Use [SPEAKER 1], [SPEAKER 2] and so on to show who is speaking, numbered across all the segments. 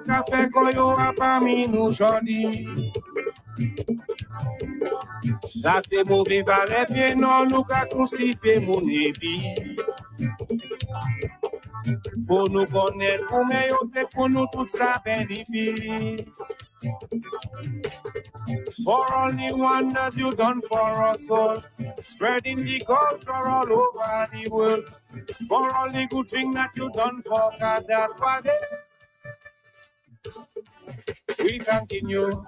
[SPEAKER 1] Ça fait qu'on y aura parmi nous aujourd'hui. Ça fait mauvais valet, bien non, nous qu'à consiper mon épi. Pour nous connaître, pour meilleur, c'est pour nous tout ça bénéfice. For only wonders you done for us all, spreading the culture all over the world. For all the good thing that you done for God, that's why we thanking you.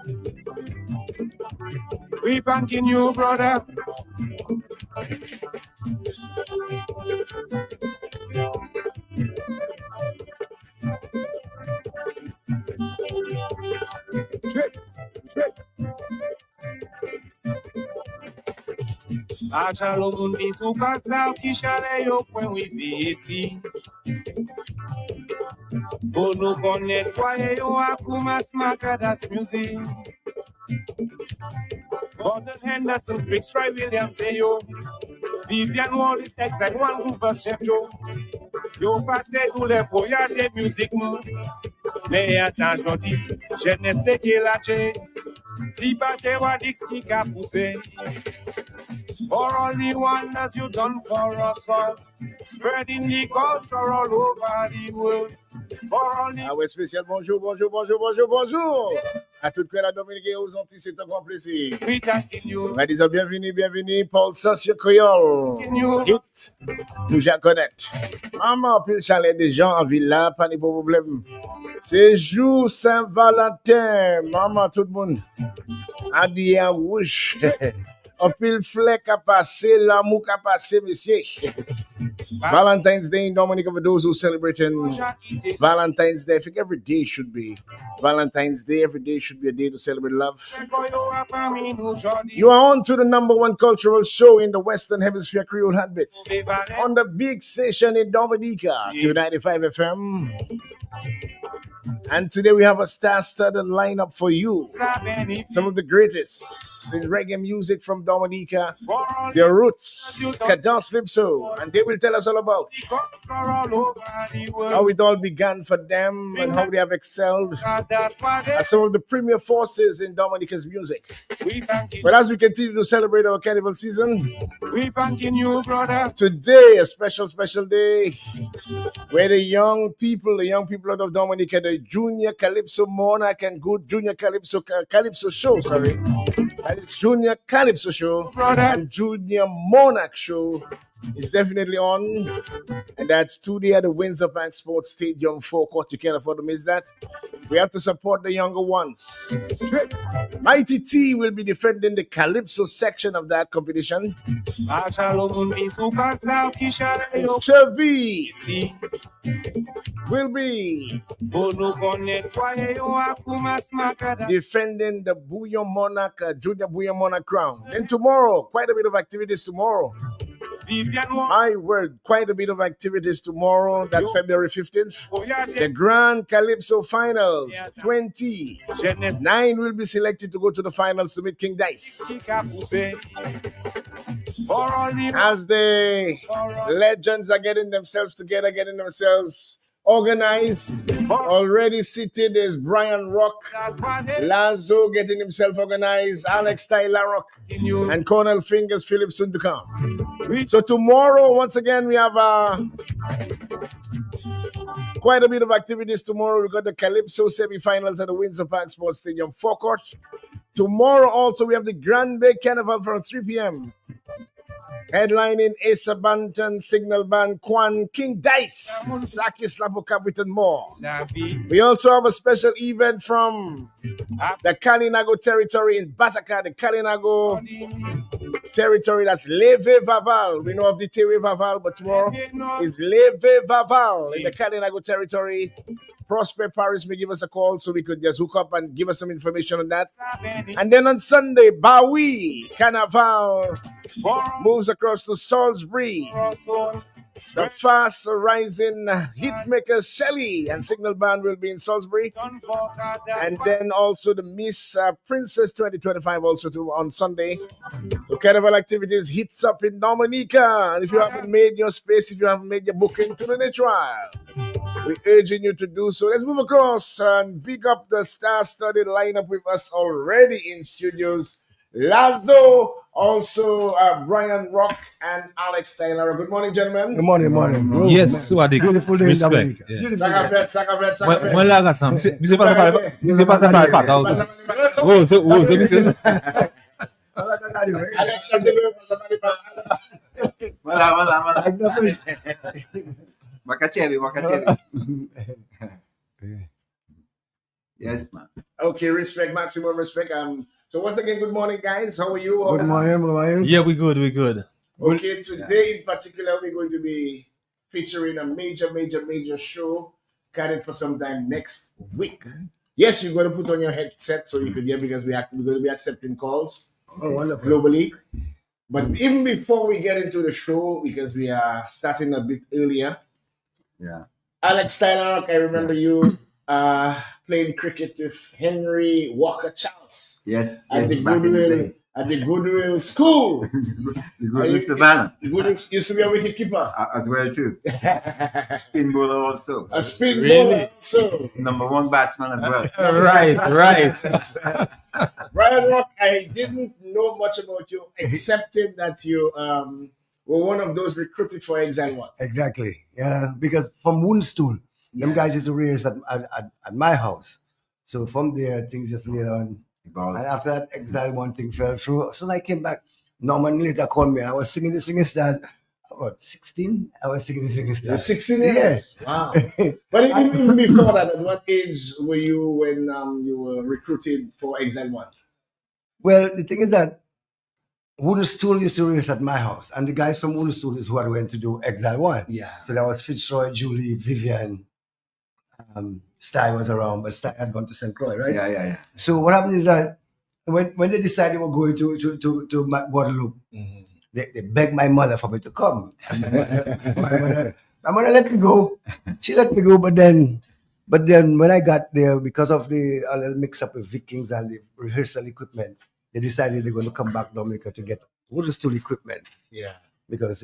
[SPEAKER 1] We thanking you, brother. Acha lo mundi tu pasa ki chale yo point we ici. Pour nous connaître, voyez yo akuma smaka das music. Gordon Henderson, Fritz Roy Williams, say yo. Vivian Wallace, exact one Hoover, Chef Joe. Yo passé tous les voyages de musique, moi. Mais attends, je dis, je n'ai pas que la ché. Si pas te wadix qui a poussé. For all the wonders you done for us all, spreading the culture all over the world. For all the...
[SPEAKER 2] Ah ouais, spécial bonjour, bonjour, bonjour, bonjour, bonjour. À toute la Dominique et aux Antilles, c'est un grand plaisir. Ladies, bienvenue, bienvenue, Paul sur Creole. Hit, nous ja connaître. Maman, puis le chalet des gens en villa, pas de problème. C'est jour Saint-Valentin, maman, tout le monde. Habillé en rouge. Un pile flec à passer, l'amour à passer, messieurs. Valentine's Day in Dominica for those who celebrating Valentine's Day. I think every day should be Valentine's Day. Every day should be a day to celebrate love. You are on to the number one cultural show in the Western Hemisphere, Creole Heartbeat. On the big station in Dominica, 295 FM. And today we have a star-studded lineup for you. Some of the greatest in reggae music from Dominica, their roots, Cadence Lipso, and they will tell us all about how it all began for them and how they have excelled as some of the premier forces in Dominica's music. But as we continue to celebrate our carnival season, today a special day where the young people out of Dominica, the Junior Calypso Monarch and Good Junior Calypso Show, sorry. That is Junior Calypso Show and Junior Monarch Show is definitely on. And that's today at the Windsor Bank Sports Stadium forecourt. You can't afford to miss that. We have to support the younger ones. Mighty T will be defending the Calypso section of that competition. Chevy will be defending the Bouillon Monarch, Junior Bouillon Monarch crown. And tomorrow, quite a bit of activities tomorrow. My word, quite a bit of activities tomorrow. That's February 15th. The Grand Calypso Finals 29 will be selected to go to the finals to meet King Dice. As the legends are getting themselves together, getting themselves organized. Already seated is Brian Rock, Lazo getting himself organized, Alex Tyler Rock, and Cornel Fingers Phillips soon to come. So tomorrow, once again, we have quite a bit of activities tomorrow. We got the Calypso semi-finals at the Windsor Park Sports Stadium forecourt. Tomorrow also we have the Grand Bay Carnival from 3 p.m. Headlining Asa Banton, Signal Band, Kwan, King Dice, Saki Slaboka, and more. We also have a special event from the Kalinago territory in Bataka, the Kalinago territory, that's Leve Vaval. We know of the Tewe Vaval, but tomorrow is Leve Vaval in the Kalinago territory. Prosper Paris may give us a call so we could just hook up and give us some information on that. And then on Sunday, Bawi Carnival moves across to Salisbury. The fast rising hitmaker Shelly and Signal Band will be in Salisbury. And then also the Miss Princess 2025 also on Sunday. So carnival activities hits up in Dominica. And if you haven't made your space, if you haven't made your booking to the trial, We're urging you to do so. Let's move across and pick up the star-studded lineup with us already in studios. Lazo, also Brian Rock and Alex Taylor. Good morning, gentlemen.
[SPEAKER 3] Good morning. Bro,
[SPEAKER 4] Yes,
[SPEAKER 3] man.
[SPEAKER 4] Swadi.
[SPEAKER 3] Beautiful day in
[SPEAKER 4] Respect.
[SPEAKER 3] Dominica.
[SPEAKER 4] Yeah.
[SPEAKER 3] Beautiful day.
[SPEAKER 2] Sakavet.
[SPEAKER 4] Moi là ça, monsieur passe par le pata. Oh, so monsieur.
[SPEAKER 2] Alex,
[SPEAKER 5] Wala. Makachebe. Yes, man.
[SPEAKER 2] Okay, respect, maximum respect. So once again, good morning, guys. How are you?
[SPEAKER 3] Good morning.
[SPEAKER 4] Yeah, we good.
[SPEAKER 2] Okay, today in particular, we're going to be featuring a major show carried for some time next week. Yes, you're going to put on your headset so you can hear because we're going to be accepting calls globally. But even before we get into the show, because we are starting a bit earlier,
[SPEAKER 5] Yeah.
[SPEAKER 2] Alex Steiner, I remember you playing cricket with Henry Walker Charles
[SPEAKER 5] Yes.
[SPEAKER 2] at the
[SPEAKER 5] Back in the
[SPEAKER 2] Goodwill
[SPEAKER 5] day.
[SPEAKER 2] School.
[SPEAKER 5] The good Savannah
[SPEAKER 2] Goodwill used to be a wicket keeper.
[SPEAKER 5] as well too. Spin bowler also.
[SPEAKER 2] A spin
[SPEAKER 4] Really?
[SPEAKER 2] bowler, so
[SPEAKER 5] Number one batsman as well.
[SPEAKER 4] Right.
[SPEAKER 2] Brian Rock, I didn't know much about you, excepting that you were one of those recruited for Exile One.
[SPEAKER 3] Exactly. Yeah, because from Woonstool, them guys used to race at my house. So from there, things just later on. And after that, Exile One thing fell through. So I came back. Norman later called me. I was singing the singing stars. About 16, I was singing the singing
[SPEAKER 2] You're
[SPEAKER 3] stars.
[SPEAKER 2] 16 years?
[SPEAKER 3] Yes.
[SPEAKER 2] Wow. But even before that, at what age were you when you were recruited for Exile One?
[SPEAKER 3] Well, the thing is that Woonstool used to race at my house. And the guys from Woonstool is who I went to do Exile One.
[SPEAKER 2] Yeah.
[SPEAKER 3] So that was Fitzroy, Julie, Vivian. Sty was around, but Sty had gone to St. Croix, right?
[SPEAKER 5] Yeah.
[SPEAKER 3] So what happened is that when they decided they were going to Guadeloupe, they begged my mother for me to come. My mother let me go. She let me go, but then when I got there, because of the a little mix up with Vikings and the rehearsal equipment, they decided they're going to come back to Dominica to get Woodstool equipment.
[SPEAKER 2] Yeah.
[SPEAKER 3] Because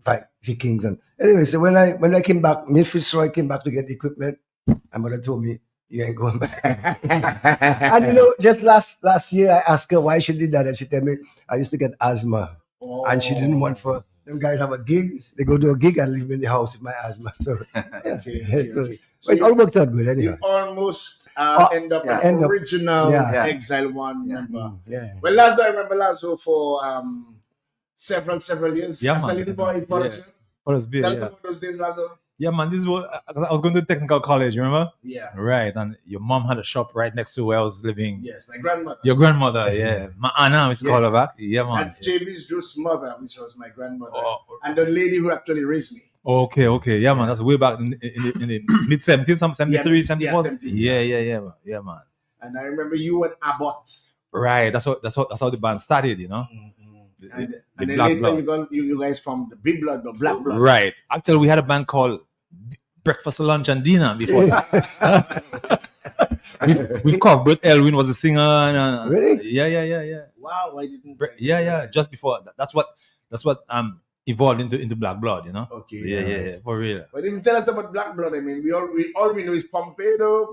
[SPEAKER 3] fight Vikings and anyway. So when I came back, me and Fitzroy came back to get the equipment. My mother told me, "You ain't going back." And just last year I asked her why she did that, and she told me I used to get asthma, and she didn't want for them guys have a gig. They go to a gig and leave me in the house with my asthma. So
[SPEAKER 2] Okay.
[SPEAKER 3] So it all worked out good anyway.
[SPEAKER 2] You almost end up
[SPEAKER 5] yeah.
[SPEAKER 2] an original
[SPEAKER 3] Yeah.
[SPEAKER 2] Exile One member.
[SPEAKER 3] Yeah.
[SPEAKER 2] Well, last I remember Lazo for several years.
[SPEAKER 4] Yeah,
[SPEAKER 2] As a
[SPEAKER 4] man.
[SPEAKER 2] little boy in Portsmouth.
[SPEAKER 4] What was
[SPEAKER 2] Tell us
[SPEAKER 4] yeah.
[SPEAKER 2] about those days, Lazo.
[SPEAKER 4] Yeah, man, this was I was going to technical college, remember?
[SPEAKER 2] Yeah.
[SPEAKER 4] Right, and your mom had a shop right next to where I was living.
[SPEAKER 2] Yes, my grandmother.
[SPEAKER 4] Your grandmother, yeah. My Anna, we used to call her back. Yeah, man.
[SPEAKER 2] That's JB's Drew's mother, which was my grandmother.
[SPEAKER 4] Oh,
[SPEAKER 2] And the lady who actually raised me.
[SPEAKER 4] okay. Yeah, man. That's way back in the mid 70s, some 73,
[SPEAKER 2] Yeah,
[SPEAKER 4] 74.
[SPEAKER 2] 70s,
[SPEAKER 4] Yeah, man.
[SPEAKER 2] And I remember you and Abbott.
[SPEAKER 4] Right. That's how the band started,
[SPEAKER 2] And
[SPEAKER 4] The
[SPEAKER 2] then
[SPEAKER 4] Black
[SPEAKER 2] later
[SPEAKER 4] Blood.
[SPEAKER 2] you guys from the Big Blood, the Black Blood.
[SPEAKER 4] Right. Actually, we had a band called Breakfast, Lunch, and Dinner before that. We've covered Elwin was a singer. And,
[SPEAKER 3] Really?
[SPEAKER 2] Yeah. Wow, I didn't.
[SPEAKER 4] Yeah. Just before that. That's what evolved into Black Blood.
[SPEAKER 2] Okay.
[SPEAKER 4] Yeah. For real.
[SPEAKER 2] But even tell us about Black Blood. I mean, we all we know is Pompedo.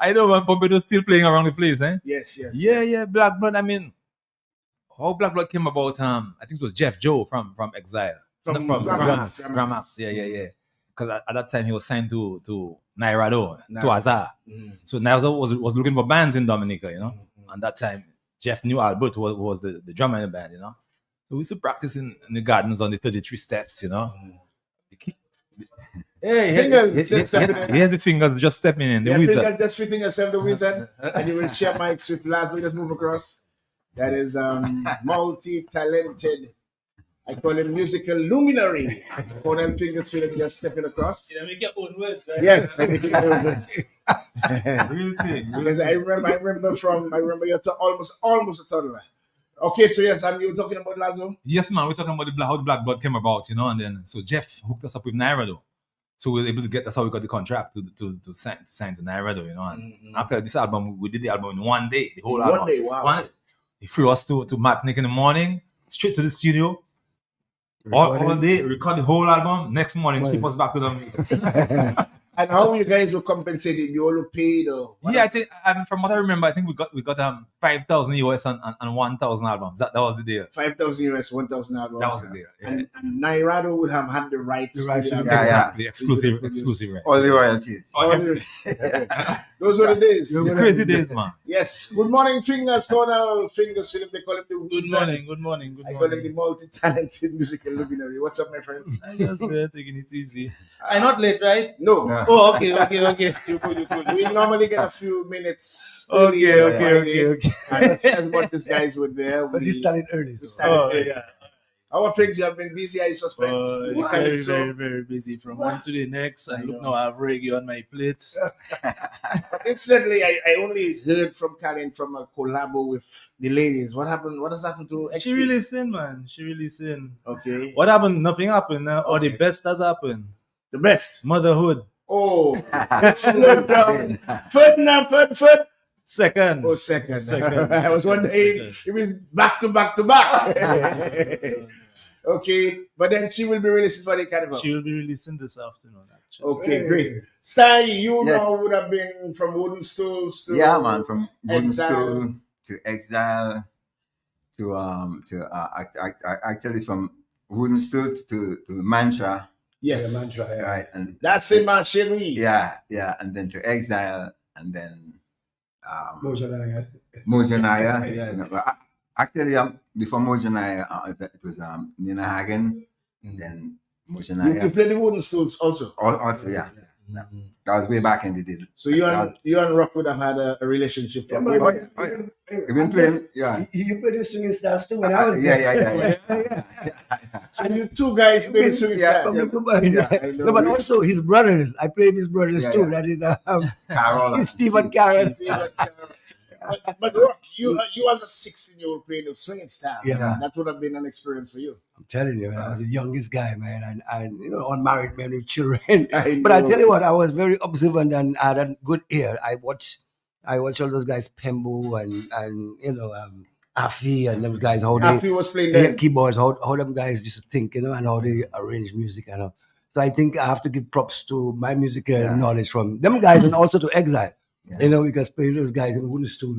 [SPEAKER 4] I know when Pompedo's still playing around the place, eh?
[SPEAKER 2] Yes.
[SPEAKER 4] Yeah. Black Blood. I mean, how Black Blood came about? I think it was Jeff Joe from Exile.
[SPEAKER 2] From
[SPEAKER 4] Gramax.
[SPEAKER 2] Gramax.
[SPEAKER 4] Yeah. Because at that time he was signed to Nairado, to
[SPEAKER 2] Nairado.
[SPEAKER 4] Azar. So Nairado was looking for bands in Dominica, And that time Jeff knew Albert was the drummer in the band, So we used to practice in the gardens on the 33 steps, Hey,
[SPEAKER 2] Fingers just stepping in.
[SPEAKER 4] here's the fingers just stepping in. The
[SPEAKER 2] Yeah,
[SPEAKER 4] wizard.
[SPEAKER 2] fingers just fitting yourself the wizard, and you will share mics with Lazo. Just move across. That is multi-talented. I call him musical luminary. For them fingers feeling just stepping across.
[SPEAKER 6] You make your own words, right?
[SPEAKER 2] Yes, I make it words.
[SPEAKER 4] Real thing.
[SPEAKER 2] Because I remember you're almost a toddler. Okay, so yes, you were talking about Lazo.
[SPEAKER 4] Yes, man. We're talking about how the Black Blood came about, and then so Jeff hooked us up with Nairado. So we were able to that's how we got the contract to sign to Nairado, And after this album, we did the album in one day, the whole album.
[SPEAKER 2] One day, wow.
[SPEAKER 4] He flew us to Matnik in the morning, straight to the studio. all day, record the whole album. Next morning, ship us back to them.
[SPEAKER 2] And how you guys were compensated? You all paid or what?
[SPEAKER 4] Yeah, I think from what I remember, I think we got 5,000 US and 1,000 albums. That was the deal.
[SPEAKER 2] 5,000 US, 1,000 albums.
[SPEAKER 4] That was the deal. Yeah.
[SPEAKER 2] And Nairado would have had the rights.
[SPEAKER 3] The rights
[SPEAKER 2] to
[SPEAKER 3] to
[SPEAKER 2] the
[SPEAKER 3] the-
[SPEAKER 2] album.
[SPEAKER 4] Exactly. Exclusive rights.
[SPEAKER 5] All the royalties.
[SPEAKER 2] Those were the days.
[SPEAKER 4] The crazy days, man.
[SPEAKER 2] Yes. Good morning, Fingers. Colonel Fingers Philip. They call him the
[SPEAKER 6] Good
[SPEAKER 2] wizard.
[SPEAKER 6] morning, good morning, good
[SPEAKER 2] I call him
[SPEAKER 6] morning.
[SPEAKER 2] the multi-talented musical luminary. What's up, my friend?
[SPEAKER 6] I just taking it easy. I'm not late, right?
[SPEAKER 2] No.
[SPEAKER 5] No.
[SPEAKER 6] Oh, okay.
[SPEAKER 2] You could. We normally get a few minutes.
[SPEAKER 6] Okay,
[SPEAKER 2] early,
[SPEAKER 6] okay.
[SPEAKER 2] And as much as guys were there.
[SPEAKER 3] But he started early.
[SPEAKER 2] we started
[SPEAKER 6] Oh,
[SPEAKER 2] early.
[SPEAKER 6] yeah.
[SPEAKER 2] Our pigs have been busy, I suspect.
[SPEAKER 6] Oh,
[SPEAKER 2] You
[SPEAKER 6] very,
[SPEAKER 2] can't- so-
[SPEAKER 6] very busy from one to the next.
[SPEAKER 2] I
[SPEAKER 6] And look
[SPEAKER 2] know.
[SPEAKER 6] now, I have reggae on my plate.
[SPEAKER 2] Incidentally, I only heard from Colin from a collabo with the ladies. What happened? What has happened to
[SPEAKER 6] She really sin, man. She really sin.
[SPEAKER 2] Okay.
[SPEAKER 6] What happened? Nothing happened. Or the
[SPEAKER 2] Okay.
[SPEAKER 6] best has happened.
[SPEAKER 2] The best.
[SPEAKER 6] Motherhood.
[SPEAKER 2] Oh, slow down. Foot.
[SPEAKER 6] Second.
[SPEAKER 2] Oh, second.
[SPEAKER 6] Second.
[SPEAKER 2] I was wondering if it's back to back. Okay, but then she will be released for the carnival.
[SPEAKER 6] She will be releasing this afternoon, actually.
[SPEAKER 2] Okay,
[SPEAKER 3] Hey.
[SPEAKER 2] great. Sty, you
[SPEAKER 5] Yes.
[SPEAKER 2] now would have been from Wooden Stools to
[SPEAKER 5] Yeah, man. From Wooden
[SPEAKER 2] Exile.
[SPEAKER 5] Stool to Exile actually from Wooden Stool to Mantra.
[SPEAKER 2] Yes,
[SPEAKER 5] Right. And
[SPEAKER 2] that's it, my chérie.
[SPEAKER 5] yeah, and then to Exile and then
[SPEAKER 3] Mojanaya.
[SPEAKER 5] Mojanaya.
[SPEAKER 2] Yeah.
[SPEAKER 5] You know, but actually, before Mojanaya, it was Nina Hagen, then
[SPEAKER 2] You
[SPEAKER 5] Mojanaya.
[SPEAKER 2] play the Wooden Stools also.
[SPEAKER 5] Also, yeah. That was way back in the day.
[SPEAKER 2] So you and Rock would have had a relationship.
[SPEAKER 3] Yeah,
[SPEAKER 2] from
[SPEAKER 3] man.
[SPEAKER 2] way back.
[SPEAKER 5] Oh, yeah. We've been playing, yeah.
[SPEAKER 3] You played the swinging stars too when I was
[SPEAKER 5] Yeah.
[SPEAKER 2] So you two guys play the swing
[SPEAKER 5] Yeah,
[SPEAKER 2] style.
[SPEAKER 3] Yeah. No, but also his brothers. I play with his brothers
[SPEAKER 5] Yeah,
[SPEAKER 3] too.
[SPEAKER 5] yeah.
[SPEAKER 3] That is
[SPEAKER 5] Carol.
[SPEAKER 3] Stephen Carroll.
[SPEAKER 2] But Rock, you as a 16-year-old playing the swinging style,
[SPEAKER 3] Yeah.
[SPEAKER 2] that would have been an experience for you.
[SPEAKER 3] I'm telling you, man, I was the youngest guy, man, and unmarried man with children.
[SPEAKER 2] I
[SPEAKER 3] But I
[SPEAKER 2] know.
[SPEAKER 3] tell you what, I was very observant and I had a good ear. I watched all those guys, Pembo and Afi and them guys, how they
[SPEAKER 2] After you was playing
[SPEAKER 3] yeah,
[SPEAKER 2] then.
[SPEAKER 3] keyboards, how them guys used to think, and how they arrange music, So I think I have to give props to my musical
[SPEAKER 5] Yeah.
[SPEAKER 3] knowledge from them guys and also to Exile.
[SPEAKER 5] Yeah.
[SPEAKER 3] Because play those guys in Wooden Stool.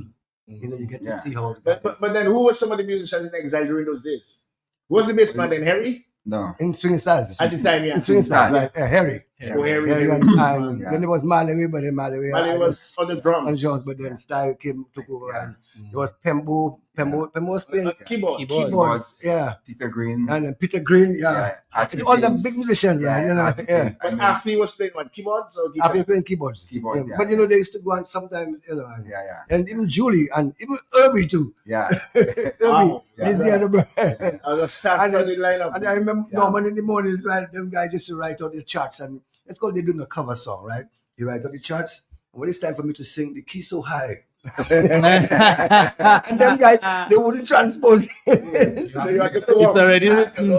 [SPEAKER 3] You get to
[SPEAKER 5] Yeah.
[SPEAKER 3] see how.
[SPEAKER 2] But then who was some of the musicians in Exile during those days? Who was the bass man then? Harry?
[SPEAKER 5] No.
[SPEAKER 3] In Swinging Stars.
[SPEAKER 2] At the time, yeah.
[SPEAKER 3] In Swinging Stars, like Harry.
[SPEAKER 2] Oh, Harry.
[SPEAKER 3] Harry
[SPEAKER 2] Harry.
[SPEAKER 3] and
[SPEAKER 5] Yeah.
[SPEAKER 3] then it was Malawi, but then Malawi.
[SPEAKER 2] Mali was on the
[SPEAKER 3] on
[SPEAKER 2] drums.
[SPEAKER 3] Jones, but then Style took over
[SPEAKER 5] Yeah.
[SPEAKER 3] and it was Pembo was playing
[SPEAKER 2] Keyboard.
[SPEAKER 3] keyboards, yeah.
[SPEAKER 5] Peter Green.
[SPEAKER 3] And then Peter Green, yeah.
[SPEAKER 5] Archie
[SPEAKER 3] All them
[SPEAKER 5] James.
[SPEAKER 3] big musicians,
[SPEAKER 5] Yeah,
[SPEAKER 3] yeah.
[SPEAKER 5] Archie
[SPEAKER 3] Yeah.
[SPEAKER 5] James.
[SPEAKER 2] But
[SPEAKER 5] I mean,
[SPEAKER 2] Afi was playing what? Keyboards or guitar?
[SPEAKER 3] I've been playing keyboards.
[SPEAKER 5] Keyboards, yeah.
[SPEAKER 3] But they used to go on sometimes, and,
[SPEAKER 5] yeah.
[SPEAKER 3] and even Julie and even Irby too.
[SPEAKER 5] Yeah.
[SPEAKER 3] Irby,
[SPEAKER 2] Wow.
[SPEAKER 3] he's the other brother.
[SPEAKER 2] I was start
[SPEAKER 3] And
[SPEAKER 2] on the lineup.
[SPEAKER 3] And I remember
[SPEAKER 5] Yeah.
[SPEAKER 3] Norman in the mornings, right? Them guys used to write out the charts, and it's called they doing a cover song, right? You write out the charts, and when it's time for me to sing, the key so high. And them guys, they wouldn't transpose it.
[SPEAKER 2] So you had to
[SPEAKER 6] It's
[SPEAKER 2] go up.
[SPEAKER 6] already written.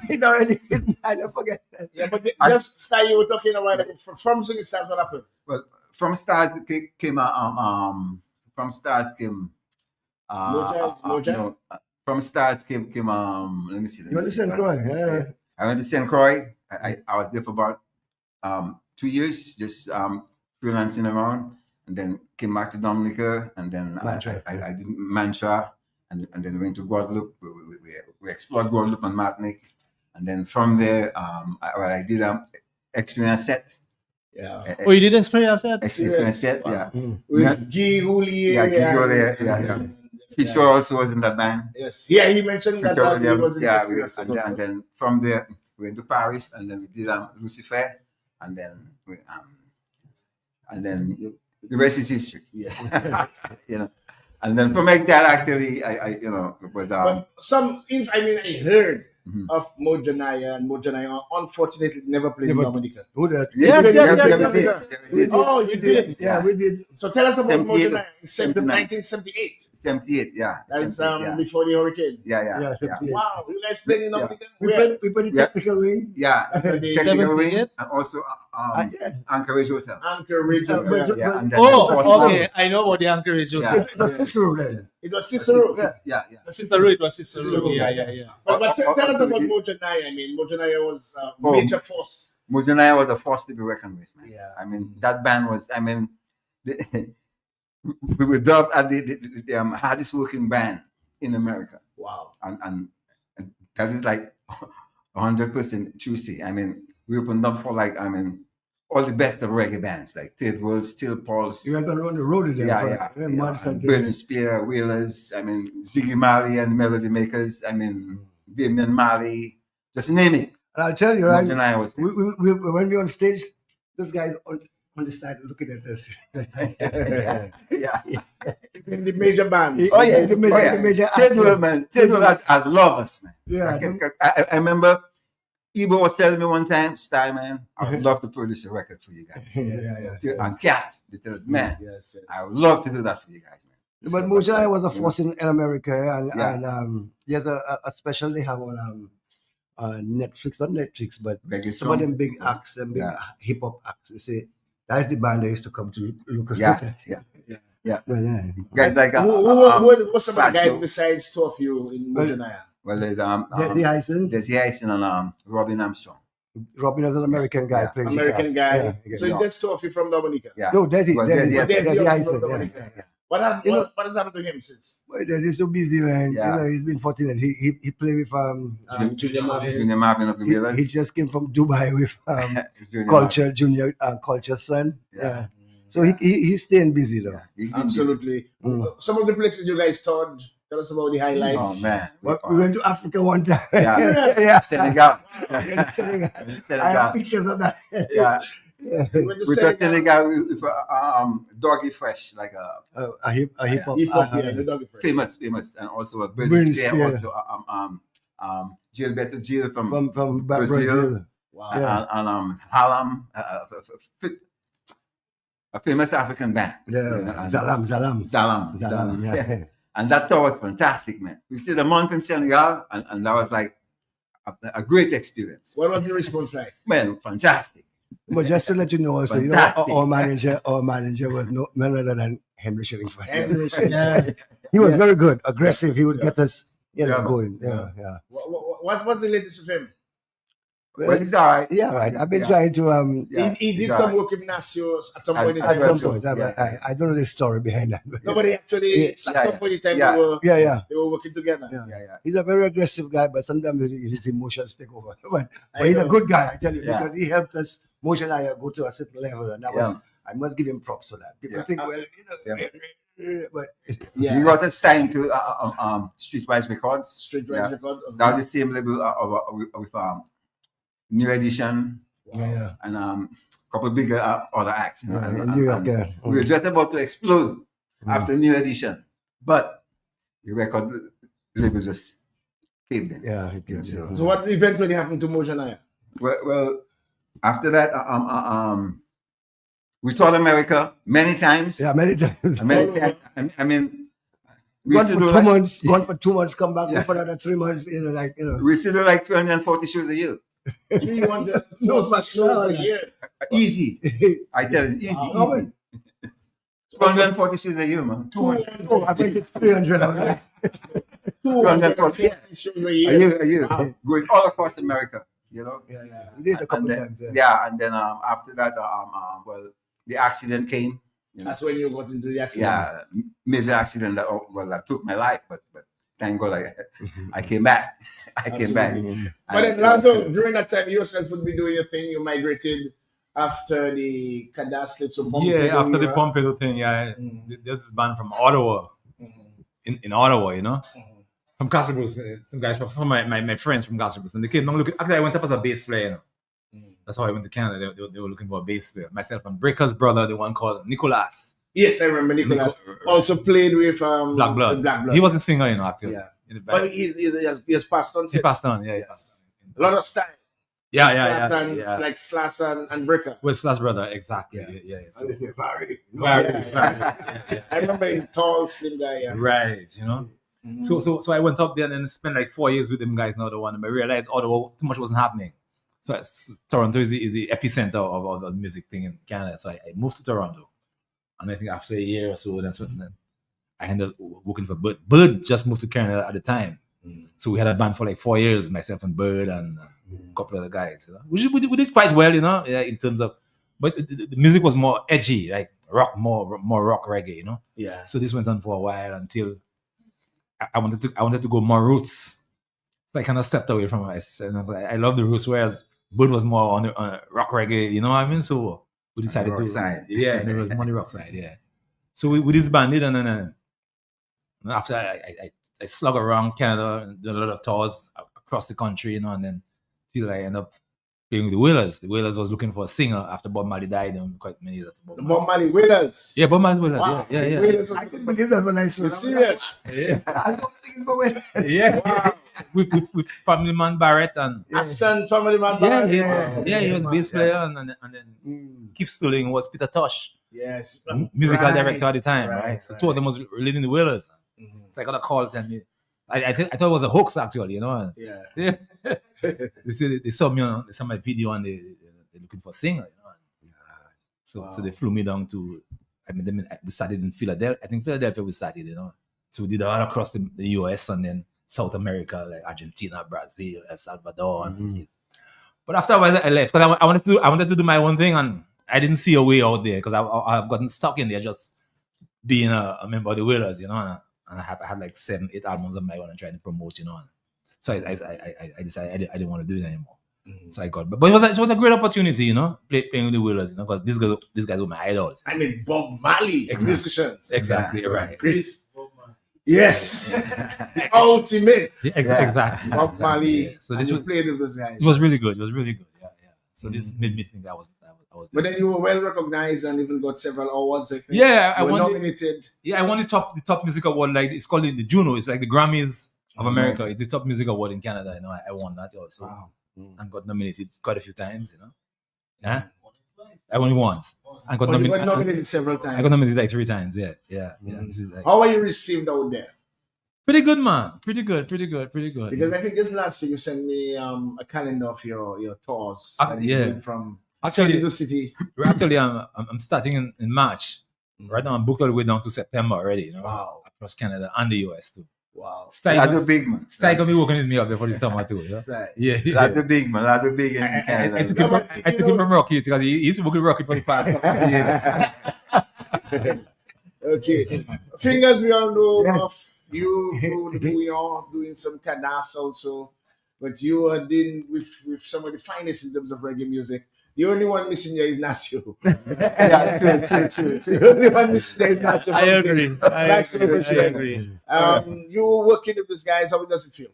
[SPEAKER 3] It's already written. I don't forget that.
[SPEAKER 2] Yeah, but just style you were talking a while ago. From swinging stars, what happened?
[SPEAKER 5] Well, from Stars came from Stars came
[SPEAKER 2] Moja?
[SPEAKER 5] From Stars came let me see.
[SPEAKER 3] You understand, Croy? Yeah.
[SPEAKER 5] I went to St. Croix. I was there for about 2 years, just freelancing around, and then came back to Dominica, and then
[SPEAKER 3] Mantra.
[SPEAKER 5] I did Mantra, and then went to Guadeloupe. We explored Guadeloupe and Martinique, and then from there, I did experience set.
[SPEAKER 2] Yeah.
[SPEAKER 6] Oh, you did experience that?
[SPEAKER 5] Experience set, yeah.
[SPEAKER 2] With Guy Houllier.
[SPEAKER 5] Yeah, Guy Houllier, yeah. Fisher also was in that band.
[SPEAKER 2] Yes. Yeah, he mentioned that.
[SPEAKER 5] Fisher
[SPEAKER 2] He
[SPEAKER 5] Williams,
[SPEAKER 2] was in
[SPEAKER 5] yeah,
[SPEAKER 2] Experience
[SPEAKER 5] and
[SPEAKER 2] also.
[SPEAKER 5] then from there we went to Paris, and then we did Lucifer, and then the rest is history.
[SPEAKER 2] Yes.
[SPEAKER 5] And then from Exile, actually, I it was
[SPEAKER 2] But I heard
[SPEAKER 5] Mhm.
[SPEAKER 2] of Mojanaya, and Mojanaya unfortunately never played in
[SPEAKER 3] Never-
[SPEAKER 2] Dominica.
[SPEAKER 3] Who that?
[SPEAKER 6] Yes,
[SPEAKER 5] we
[SPEAKER 6] yes,
[SPEAKER 5] did.
[SPEAKER 6] yes.
[SPEAKER 5] We did.
[SPEAKER 2] Oh, you did?
[SPEAKER 3] Yeah, we did.
[SPEAKER 2] So tell us about
[SPEAKER 5] 78,
[SPEAKER 2] Mojanaya in 1978.
[SPEAKER 5] 78, yeah.
[SPEAKER 2] That's
[SPEAKER 5] 78,
[SPEAKER 2] before the hurricane.
[SPEAKER 3] Yeah, 78.
[SPEAKER 2] Wow, you guys playing in
[SPEAKER 5] Yeah.
[SPEAKER 2] Dominica?
[SPEAKER 3] We
[SPEAKER 2] Where?
[SPEAKER 3] put the
[SPEAKER 5] Yeah.
[SPEAKER 3] technical wing.
[SPEAKER 5] yeah.
[SPEAKER 2] the
[SPEAKER 5] Technical Wing,
[SPEAKER 6] 78?
[SPEAKER 5] and also
[SPEAKER 3] Yeah.
[SPEAKER 5] Anchorage Hotel.
[SPEAKER 2] Anchorage.
[SPEAKER 3] Yeah,
[SPEAKER 2] Hotel.
[SPEAKER 3] but-
[SPEAKER 5] Yeah, and then
[SPEAKER 6] Oh, okay. I know about the Anchorage.
[SPEAKER 5] Yeah.
[SPEAKER 3] It was Cicero then.
[SPEAKER 2] It was Cicero.
[SPEAKER 3] Yeah.
[SPEAKER 5] Yeah.
[SPEAKER 6] Sister Ru, it was Sister Ru.
[SPEAKER 2] Cicero.
[SPEAKER 6] Yeah.
[SPEAKER 2] But tell us us know about Mojanaya. I mean, Mojanaya was a
[SPEAKER 5] Oh.
[SPEAKER 2] major force.
[SPEAKER 5] Mujanaya was a force to be reckoned with, man.
[SPEAKER 6] Yeah.
[SPEAKER 5] I mean, that band was, I mean, we were dubbed as the hardest working band in America.
[SPEAKER 2] Wow.
[SPEAKER 5] And that is like 100% true. See, I mean, we opened up for like, I mean, all the best of reggae bands, like Third World, Steel Pulse.
[SPEAKER 3] You went on the road with them. Months and
[SPEAKER 5] Burning Spear, Whalers, I mean, Ziggy Marley and Melody Makers, I mean, Damian Marley, just name it.
[SPEAKER 3] And I'll tell you, right?
[SPEAKER 5] Mojanaya was there.
[SPEAKER 3] When we on stage, those guys on the side looking at us.
[SPEAKER 5] Yeah.
[SPEAKER 2] In the major bands.
[SPEAKER 5] Oh yeah,
[SPEAKER 3] The major
[SPEAKER 5] Third World, man. Third World, I love us, man.
[SPEAKER 3] Yeah,
[SPEAKER 5] I remember Ibo was telling me one time, Sty, man, I would love to produce a record for you guys. And Cat, they tell us, man,
[SPEAKER 2] Yes.
[SPEAKER 5] I would love to do that for you guys, man.
[SPEAKER 3] But Mojanaya was a force in America, and
[SPEAKER 5] Yeah.
[SPEAKER 3] there's a special they have on Netflix, not Netflix, but
[SPEAKER 5] Reggae
[SPEAKER 3] some of
[SPEAKER 5] song.
[SPEAKER 3] them big acts and big
[SPEAKER 5] Yeah.
[SPEAKER 3] hip hop acts. They say that's the band they used to come to look at.
[SPEAKER 5] Yeah.
[SPEAKER 3] Well, yeah.
[SPEAKER 5] Guys like
[SPEAKER 2] What's some of the
[SPEAKER 5] Fat
[SPEAKER 2] guys
[SPEAKER 5] Joe.
[SPEAKER 2] besides two of you in Mojanaya?
[SPEAKER 5] Well, there's
[SPEAKER 3] The Hyson,
[SPEAKER 5] there's Hyson and Robin Armstrong.
[SPEAKER 3] Robin is an American guy
[SPEAKER 5] Yeah.
[SPEAKER 3] playing
[SPEAKER 2] American
[SPEAKER 3] guitar.
[SPEAKER 2] guy.
[SPEAKER 3] Yeah.
[SPEAKER 2] So there's two of you from Dominica.
[SPEAKER 5] Yeah.
[SPEAKER 3] No, Daddy.
[SPEAKER 5] Well,
[SPEAKER 3] Daddy.
[SPEAKER 5] Daddy,
[SPEAKER 2] Daddy,
[SPEAKER 3] Daddy
[SPEAKER 2] you're
[SPEAKER 3] Hyson,
[SPEAKER 2] from
[SPEAKER 3] yeah.
[SPEAKER 2] Dominica.
[SPEAKER 3] Yeah.
[SPEAKER 2] What has happened to him since?
[SPEAKER 3] Well, Daddy's so busy, man.
[SPEAKER 5] Yeah.
[SPEAKER 3] You know, he's been fortunate. He played with
[SPEAKER 2] Junior Marvin.
[SPEAKER 5] Junior Marvin of the Village.
[SPEAKER 3] he just came from Dubai with
[SPEAKER 5] Junior
[SPEAKER 3] Culture Junior Culture son.
[SPEAKER 5] Yeah.
[SPEAKER 3] Yeah. So he's staying busy though.
[SPEAKER 5] Marvin. He's been
[SPEAKER 2] Absolutely. Some of the places you guys toured. Tell us about the
[SPEAKER 5] busy.
[SPEAKER 2] highlights.
[SPEAKER 5] Oh man.
[SPEAKER 3] But we went to Africa one time.
[SPEAKER 5] Yeah.
[SPEAKER 3] yeah.
[SPEAKER 5] Senegal.
[SPEAKER 3] Senegal. I have
[SPEAKER 5] Senegal.
[SPEAKER 3] pictures of that.
[SPEAKER 5] Yeah.
[SPEAKER 3] Yeah.
[SPEAKER 2] We went to
[SPEAKER 5] We
[SPEAKER 2] Senegal.
[SPEAKER 5] took Senegal with Doggy Fresh, like
[SPEAKER 3] A hip hop.
[SPEAKER 2] Hip hop, yeah, the Doggy Fresh.
[SPEAKER 5] famous, and also a
[SPEAKER 3] Burns,
[SPEAKER 5] British player,
[SPEAKER 3] yeah.
[SPEAKER 5] also Gilberto Gil from
[SPEAKER 3] From
[SPEAKER 5] Brazil.
[SPEAKER 3] Brazil.
[SPEAKER 2] Wow.
[SPEAKER 3] Yeah.
[SPEAKER 5] and Halam, a famous African band.
[SPEAKER 3] Yeah.
[SPEAKER 5] And
[SPEAKER 3] Zalam.
[SPEAKER 5] Zalam.
[SPEAKER 3] Yeah.
[SPEAKER 5] And that tour was fantastic, man. We stayed a month in Senegal, and that was like a great experience.
[SPEAKER 2] What was the response like?
[SPEAKER 5] Man, fantastic.
[SPEAKER 3] But just to let you know, also,
[SPEAKER 5] Fantastic.
[SPEAKER 3] our manager was none other than Henry Shillingford.
[SPEAKER 2] Henry
[SPEAKER 3] Yeah. He was very good, aggressive. He would
[SPEAKER 2] Yeah.
[SPEAKER 3] get us,
[SPEAKER 5] Yeah.
[SPEAKER 3] going. Yeah.
[SPEAKER 2] What's the latest with him?
[SPEAKER 5] Well, it's all right.
[SPEAKER 3] Yeah, right. I've been
[SPEAKER 5] Yeah.
[SPEAKER 3] trying to
[SPEAKER 5] Yeah,
[SPEAKER 2] He did
[SPEAKER 5] it's all
[SPEAKER 2] come
[SPEAKER 5] right.
[SPEAKER 2] work with Nasios at some
[SPEAKER 5] At-
[SPEAKER 2] point in
[SPEAKER 5] at
[SPEAKER 3] at
[SPEAKER 2] time.
[SPEAKER 3] some
[SPEAKER 5] well,
[SPEAKER 3] point.
[SPEAKER 5] yeah.
[SPEAKER 3] I don't know the story behind that. But
[SPEAKER 2] Nobody actually
[SPEAKER 3] Yeah.
[SPEAKER 2] at some point in time
[SPEAKER 5] Yeah.
[SPEAKER 3] yeah.
[SPEAKER 2] they were working together.
[SPEAKER 3] Yeah.
[SPEAKER 5] Yeah.
[SPEAKER 3] He's a very aggressive guy, but sometimes his emotions take over. But
[SPEAKER 2] I
[SPEAKER 3] he's a
[SPEAKER 2] know.
[SPEAKER 3] good guy, I tell you,
[SPEAKER 5] Yeah.
[SPEAKER 3] because he helped us, Moshe and I, go to a certain level, and that was, I must give him props for that. People
[SPEAKER 5] Yeah.
[SPEAKER 3] think, well, but
[SPEAKER 2] Yeah.
[SPEAKER 5] We got signed to Streetwise Records.
[SPEAKER 2] Street
[SPEAKER 5] Yeah.
[SPEAKER 2] Rise Record.
[SPEAKER 5] That was the same label with New Edition
[SPEAKER 3] yeah.
[SPEAKER 5] and a couple of bigger other acts. You know,
[SPEAKER 3] In
[SPEAKER 5] and-
[SPEAKER 3] New York,
[SPEAKER 5] and
[SPEAKER 3] yeah.
[SPEAKER 5] We were just about to explode
[SPEAKER 3] Mm.
[SPEAKER 5] after New Edition, but the record label just caved in.
[SPEAKER 3] Yeah,
[SPEAKER 2] So what eventually happened to Mojanaya?
[SPEAKER 5] Well, after that, we toured America many times.
[SPEAKER 3] Yeah, many times.
[SPEAKER 5] Many times. I mean, we
[SPEAKER 3] Gone
[SPEAKER 5] used to
[SPEAKER 3] for
[SPEAKER 5] do
[SPEAKER 3] 2
[SPEAKER 5] like,
[SPEAKER 3] months, gone for 2 months, come back,
[SPEAKER 5] Yeah.
[SPEAKER 3] go for another 3 months,
[SPEAKER 5] we used to do like 340 shows a year.
[SPEAKER 2] 300
[SPEAKER 3] No,
[SPEAKER 2] no, shows a year.
[SPEAKER 5] Easy. I tell you, easy.
[SPEAKER 3] Wow.
[SPEAKER 5] Easy. 240 shows a year, man.
[SPEAKER 3] Oh, I think it's 300. I was like,
[SPEAKER 2] 240 shows a
[SPEAKER 5] A
[SPEAKER 2] year.
[SPEAKER 5] year, a year.
[SPEAKER 2] Wow.
[SPEAKER 5] Going all across America, you know.
[SPEAKER 3] yeah. We did it a couple
[SPEAKER 5] And
[SPEAKER 3] times.
[SPEAKER 5] then,
[SPEAKER 3] Yeah.
[SPEAKER 5] and then after that, well, the accident came. You know.
[SPEAKER 2] That's when you got into the accident.
[SPEAKER 5] Yeah, major accident that took my life, but thank God I came back. I came back.
[SPEAKER 2] But then, Lonzo, during that time, you yourself would be doing your thing. You migrated after the Kadas slips of
[SPEAKER 4] Yeah, after the Pompeo thing, yeah. There's this band from Ottawa, in Ottawa, you know, from Castle Bruce. Some guys from my friends from Castle Bruce, and they came down looking. Actually, I went up as a bass player, you know. That's how I went to Canada. They were looking for a bass player. Myself and Breaker's brother, the one called Nicolas.
[SPEAKER 2] Yes, I remember Nicholas. Also played with
[SPEAKER 4] Black Blood.
[SPEAKER 2] Black Blood.
[SPEAKER 4] He wasn't a singer, you know, actually.
[SPEAKER 2] Yeah.
[SPEAKER 4] In the band.
[SPEAKER 2] But he has passed on.
[SPEAKER 4] He
[SPEAKER 2] since.
[SPEAKER 4] passed on, yeah.
[SPEAKER 2] Yes. A lot of style.
[SPEAKER 4] Yeah,
[SPEAKER 2] Slash like Slash and Breaker.
[SPEAKER 4] With Slash brother, exactly. Yeah. So,
[SPEAKER 3] They say, Barry.
[SPEAKER 2] Yeah. I remember him tall, slim guy. Yeah.
[SPEAKER 4] right, you know. So I went up there and then spent like 4 years with them guys. Now the one, and I realized Ottawa too much wasn't happening. So Toronto is the epicenter of the music thing in Canada. So I moved to Toronto, and I think after a year or so, that's when I ended up working for Bird. Bird just moved to Canada at the time. So we had a band for like 4 years, myself and Bird and a couple of other guys. You know? We did quite well, in terms of, but the music was more edgy, like rock, more rock reggae,
[SPEAKER 2] Yeah.
[SPEAKER 4] So this went on for a while until I wanted to go more roots. So I kind of stepped away from it. And I love the roots, whereas Bird was more on the rock reggae, you know what I mean? So we decided
[SPEAKER 5] rock
[SPEAKER 4] to
[SPEAKER 5] side.
[SPEAKER 4] Yeah, and it was on the rock side, yeah. So we disbanded, and then after I slug around Canada and did a lot of tours across the country, and then till I end up playing with the Wailers. The Wailers was looking for a singer after Bob Marley died, quite many years after
[SPEAKER 2] The Bob Marley Wailers.
[SPEAKER 4] Yeah, Bob Marley's Wailers.
[SPEAKER 2] Wow.
[SPEAKER 4] Yeah.
[SPEAKER 2] Wailers was-
[SPEAKER 3] I couldn't believe that when I saw
[SPEAKER 2] You
[SPEAKER 3] that.
[SPEAKER 2] serious?
[SPEAKER 4] Yeah.
[SPEAKER 3] I was singing for when.
[SPEAKER 4] Yeah.
[SPEAKER 2] Wow.
[SPEAKER 4] with Family Man Barrett and
[SPEAKER 2] Ashton Family Man.
[SPEAKER 4] he was bass player and then Keith Stirling was Peter Tosh,
[SPEAKER 2] Yes.
[SPEAKER 4] musical
[SPEAKER 2] Right.
[SPEAKER 4] director at the time, right? So two of them was leading the Wailers. So I got a call telling me, I thought it was a hoax actually,
[SPEAKER 2] Yeah.
[SPEAKER 4] Yeah. They saw me they saw my video and they're looking for a singer, So they flew me down to, we started in Philadelphia. I think Philadelphia we started, So we did all across the US and then South America, like Argentina, Brazil, El Salvador. But after a while I left because I wanted to do my own thing, and I didn't see a way out there because I've gotten stuck in there just being a member of the Wailers, and I had like 7-8 albums of my own and trying to promote, and so I decided I didn't want to do it anymore. So I got, but it was a great opportunity, playing with the Wailers, because these guys were my idols.
[SPEAKER 2] I mean, Bob Marley musicians.
[SPEAKER 4] Exactly, right.
[SPEAKER 2] Great. Yes. The ultimate.
[SPEAKER 4] Exactly.
[SPEAKER 2] Bob Marley.
[SPEAKER 4] Yeah. So
[SPEAKER 2] So
[SPEAKER 4] this
[SPEAKER 2] you
[SPEAKER 4] was
[SPEAKER 2] played with those guys.
[SPEAKER 4] it was really good. Yeah. So this made me think I was.
[SPEAKER 2] But then you were well recognized and even got several awards, I think.
[SPEAKER 4] Yeah, I
[SPEAKER 2] You were
[SPEAKER 4] won.
[SPEAKER 2] nominated.
[SPEAKER 4] I won the top music award. Like it's called the Juno. It's like the Grammys of America. It's the top music award in Canada. I won that also, and got nominated quite a few times. Yeah, I won it once. I got
[SPEAKER 2] Oh, you got
[SPEAKER 4] nominated.
[SPEAKER 2] nominated several times.
[SPEAKER 4] I got nominated like 3 times. Yeah. This is like,
[SPEAKER 2] How are you received out there?
[SPEAKER 4] pretty good, man. Pretty good.
[SPEAKER 2] Because I think this last year you sent me a calendar of your tours. And you
[SPEAKER 4] Yeah.
[SPEAKER 2] went from
[SPEAKER 4] Actually,
[SPEAKER 2] city to city.
[SPEAKER 4] Actually, I'm starting in March. Right now, I'm booked all the way down to September already.
[SPEAKER 2] Wow.
[SPEAKER 4] Across Canada and the US too.
[SPEAKER 2] Wow.
[SPEAKER 5] That's a big man.
[SPEAKER 4] Style gonna be working with me up there for the summer too.
[SPEAKER 2] That's right.
[SPEAKER 4] Yeah.
[SPEAKER 5] That's a big man. That's a big in
[SPEAKER 4] I
[SPEAKER 5] Canada.
[SPEAKER 4] took him from Rocky because he used to work with Rocky for the past.
[SPEAKER 2] Okay. Fingers, we all know of you through the bouillon, doing some cadas also. But you are dealing with some of the finest in terms of reggae music. The only one missing here is Nasio.
[SPEAKER 3] Yeah, true.
[SPEAKER 2] The only one missing there is Nasio.
[SPEAKER 6] I agree. I agree.
[SPEAKER 2] You were working with these guys. How does it feel?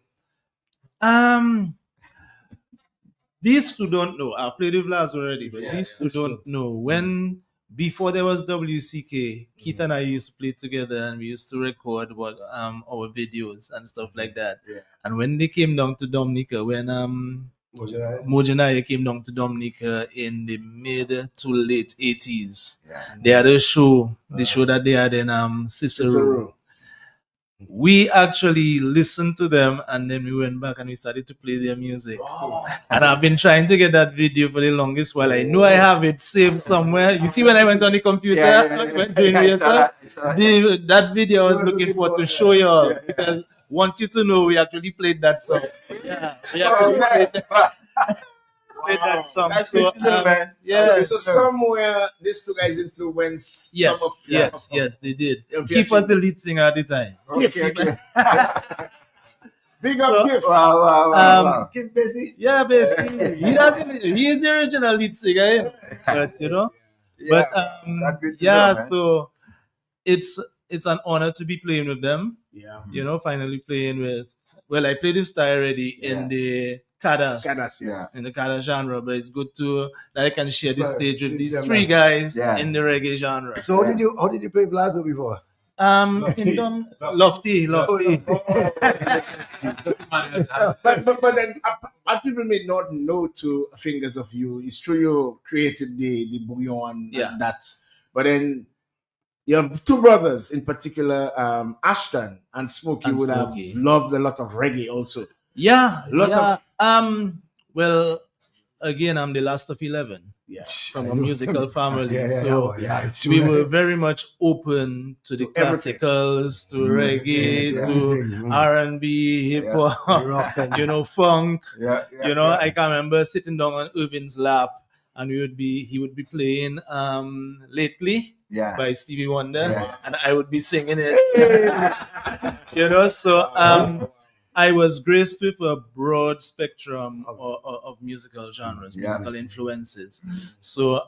[SPEAKER 6] These two don't know. I've played with Laz already, but these two don't know. When before there was WCK, Keith and I used to play together, and we used to record our videos and stuff like that.
[SPEAKER 2] Yeah.
[SPEAKER 6] And when they came down to Dominica, when Mojanaya came down to Dominica in the mid to late 80s, they had a show. The show that they had in Cicero. We actually listened to them, and then we went back and we started to play their music. And I've been trying to get that video for the longest while. I know I have it saved somewhere. You see, when I went on the computer, doing rehearsal, that video I was looking for to show you all, because I want you to know we actually played that song. Yeah, we actually played that song.
[SPEAKER 5] That's
[SPEAKER 6] So,
[SPEAKER 5] good to know, man.
[SPEAKER 6] yeah.
[SPEAKER 2] So somewhere these two guys influenced
[SPEAKER 6] Yes,
[SPEAKER 2] some of
[SPEAKER 6] yes, they did.
[SPEAKER 2] Okay,
[SPEAKER 6] Keith was the lead singer at the time.
[SPEAKER 2] Okay. Big up, Gift.
[SPEAKER 5] Wow.
[SPEAKER 3] Keep busy.
[SPEAKER 6] Yeah, basically, he is the original lead singer, but
[SPEAKER 5] That's good to know, man.
[SPEAKER 6] so it's an honor to be playing with them.
[SPEAKER 2] Yeah.
[SPEAKER 6] Finally playing with. Well, I played with Sty already in the Kadas,
[SPEAKER 2] Cadas, yes.
[SPEAKER 6] in the Kadas genre, but it's good that I can share the
[SPEAKER 3] Well,
[SPEAKER 6] stage with these
[SPEAKER 3] yeah,
[SPEAKER 6] 3
[SPEAKER 3] man.
[SPEAKER 6] guys
[SPEAKER 5] Yeah.
[SPEAKER 6] in the reggae genre.
[SPEAKER 3] So how did you play Blasno before?
[SPEAKER 6] Kingdom, Lofty.
[SPEAKER 2] But then people may not know to Fingers of You. It's true you created the bouillon and that. But then you have 2 brothers in particular, Ashton and Smokey
[SPEAKER 6] And
[SPEAKER 2] would
[SPEAKER 6] Smokey.
[SPEAKER 2] have loved a lot of reggae also.
[SPEAKER 6] Yeah,
[SPEAKER 2] Lot of-
[SPEAKER 6] well, again, I'm the last of 11.
[SPEAKER 2] Yeah.
[SPEAKER 6] from a musical family. So
[SPEAKER 3] it's
[SPEAKER 6] we
[SPEAKER 3] true.
[SPEAKER 6] were very much open to the
[SPEAKER 2] To everything.
[SPEAKER 6] classicals, to reggae,
[SPEAKER 3] to
[SPEAKER 6] to
[SPEAKER 3] everything.
[SPEAKER 6] R&B, hip hop,
[SPEAKER 3] Rock and
[SPEAKER 6] funk.
[SPEAKER 5] Yeah,
[SPEAKER 6] I can remember sitting down on Irvin's lap, and he would be playing Lately
[SPEAKER 5] yeah.
[SPEAKER 6] by Stevie Wonder,
[SPEAKER 5] Yeah.
[SPEAKER 6] and I would be singing it. So I was graced with a broad spectrum of musical genres, musical influences. So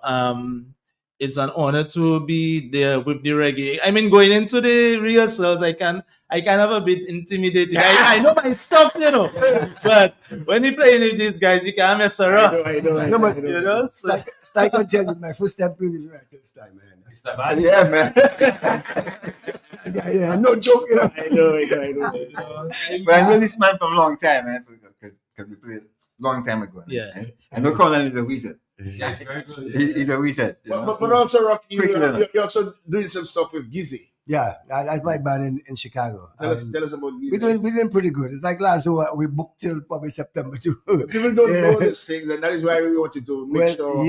[SPEAKER 6] it's an honor to be there with the reggae. I mean, going into the rehearsals, I can have a bit intimidating. I know my stuff, but when you're playing with these guys, you can't mess around.
[SPEAKER 2] I know.
[SPEAKER 6] So
[SPEAKER 3] I can tell you, my first time playing the first time, man.
[SPEAKER 4] Mr. Bad.
[SPEAKER 5] Yeah, man.
[SPEAKER 3] Yeah, no joke,
[SPEAKER 2] I know.
[SPEAKER 5] But I know this man from a long time, man. Because we played a long time ago.
[SPEAKER 6] Yeah.
[SPEAKER 5] Man. I know Conan is a wizard.
[SPEAKER 4] Yeah, very good.
[SPEAKER 5] He's a wizard.
[SPEAKER 2] But also, Rocky,
[SPEAKER 5] Quick learner.
[SPEAKER 2] you're also doing some stuff with Gizzy.
[SPEAKER 3] Yeah, that's my band in Chicago.
[SPEAKER 2] Tell us about Gizzy.
[SPEAKER 3] We're doing pretty good. It's like last year, we booked till probably September too.
[SPEAKER 2] People don't know these things, and that is why we wanted to make sure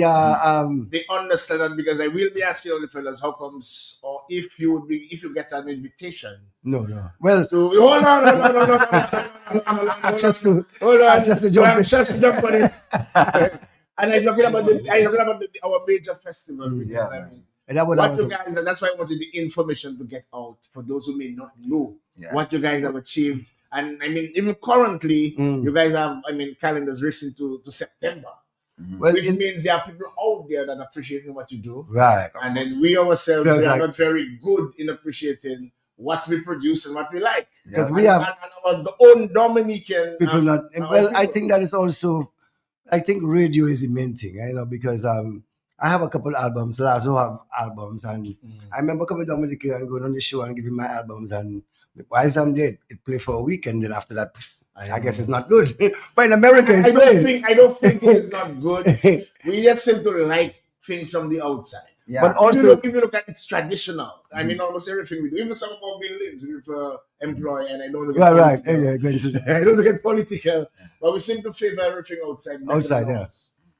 [SPEAKER 2] they understand that, because I will be asking all the fellas how comes, or if you get an invitation.
[SPEAKER 3] No. Well,
[SPEAKER 2] Hold on.
[SPEAKER 3] just to
[SPEAKER 2] Jump on it. And I'm talking about our major festival, because I mean,
[SPEAKER 3] and that
[SPEAKER 2] what you guys, and that's why I wanted the information to get out for those who may not know what you guys have achieved. And I mean, even currently, you guys have, calendars racing to September, which means there are people out there that are appreciating what you do.
[SPEAKER 3] Right.
[SPEAKER 2] And then we ourselves, we are not very good in appreciating what we produce and what we like.
[SPEAKER 3] Because
[SPEAKER 2] we
[SPEAKER 3] we have
[SPEAKER 2] our own Dominican
[SPEAKER 3] people not. Well, I think that is also. I think radio is the main thing, because I have a couple albums. Lazo have albums, and I remember coming down with the kid and going on the show and giving my albums. And while I'm there, it play for a week, and then after that, I guess it's not good. But in America, it's
[SPEAKER 2] I don't think it's not good. We just seem to like things from the outside.
[SPEAKER 5] Yeah.
[SPEAKER 3] But also,
[SPEAKER 2] if you look at it's traditional. I mean, almost everything we do, even some of our buildings we employ, and I don't look at political. I don't look at political, but we seem to favor everything outside.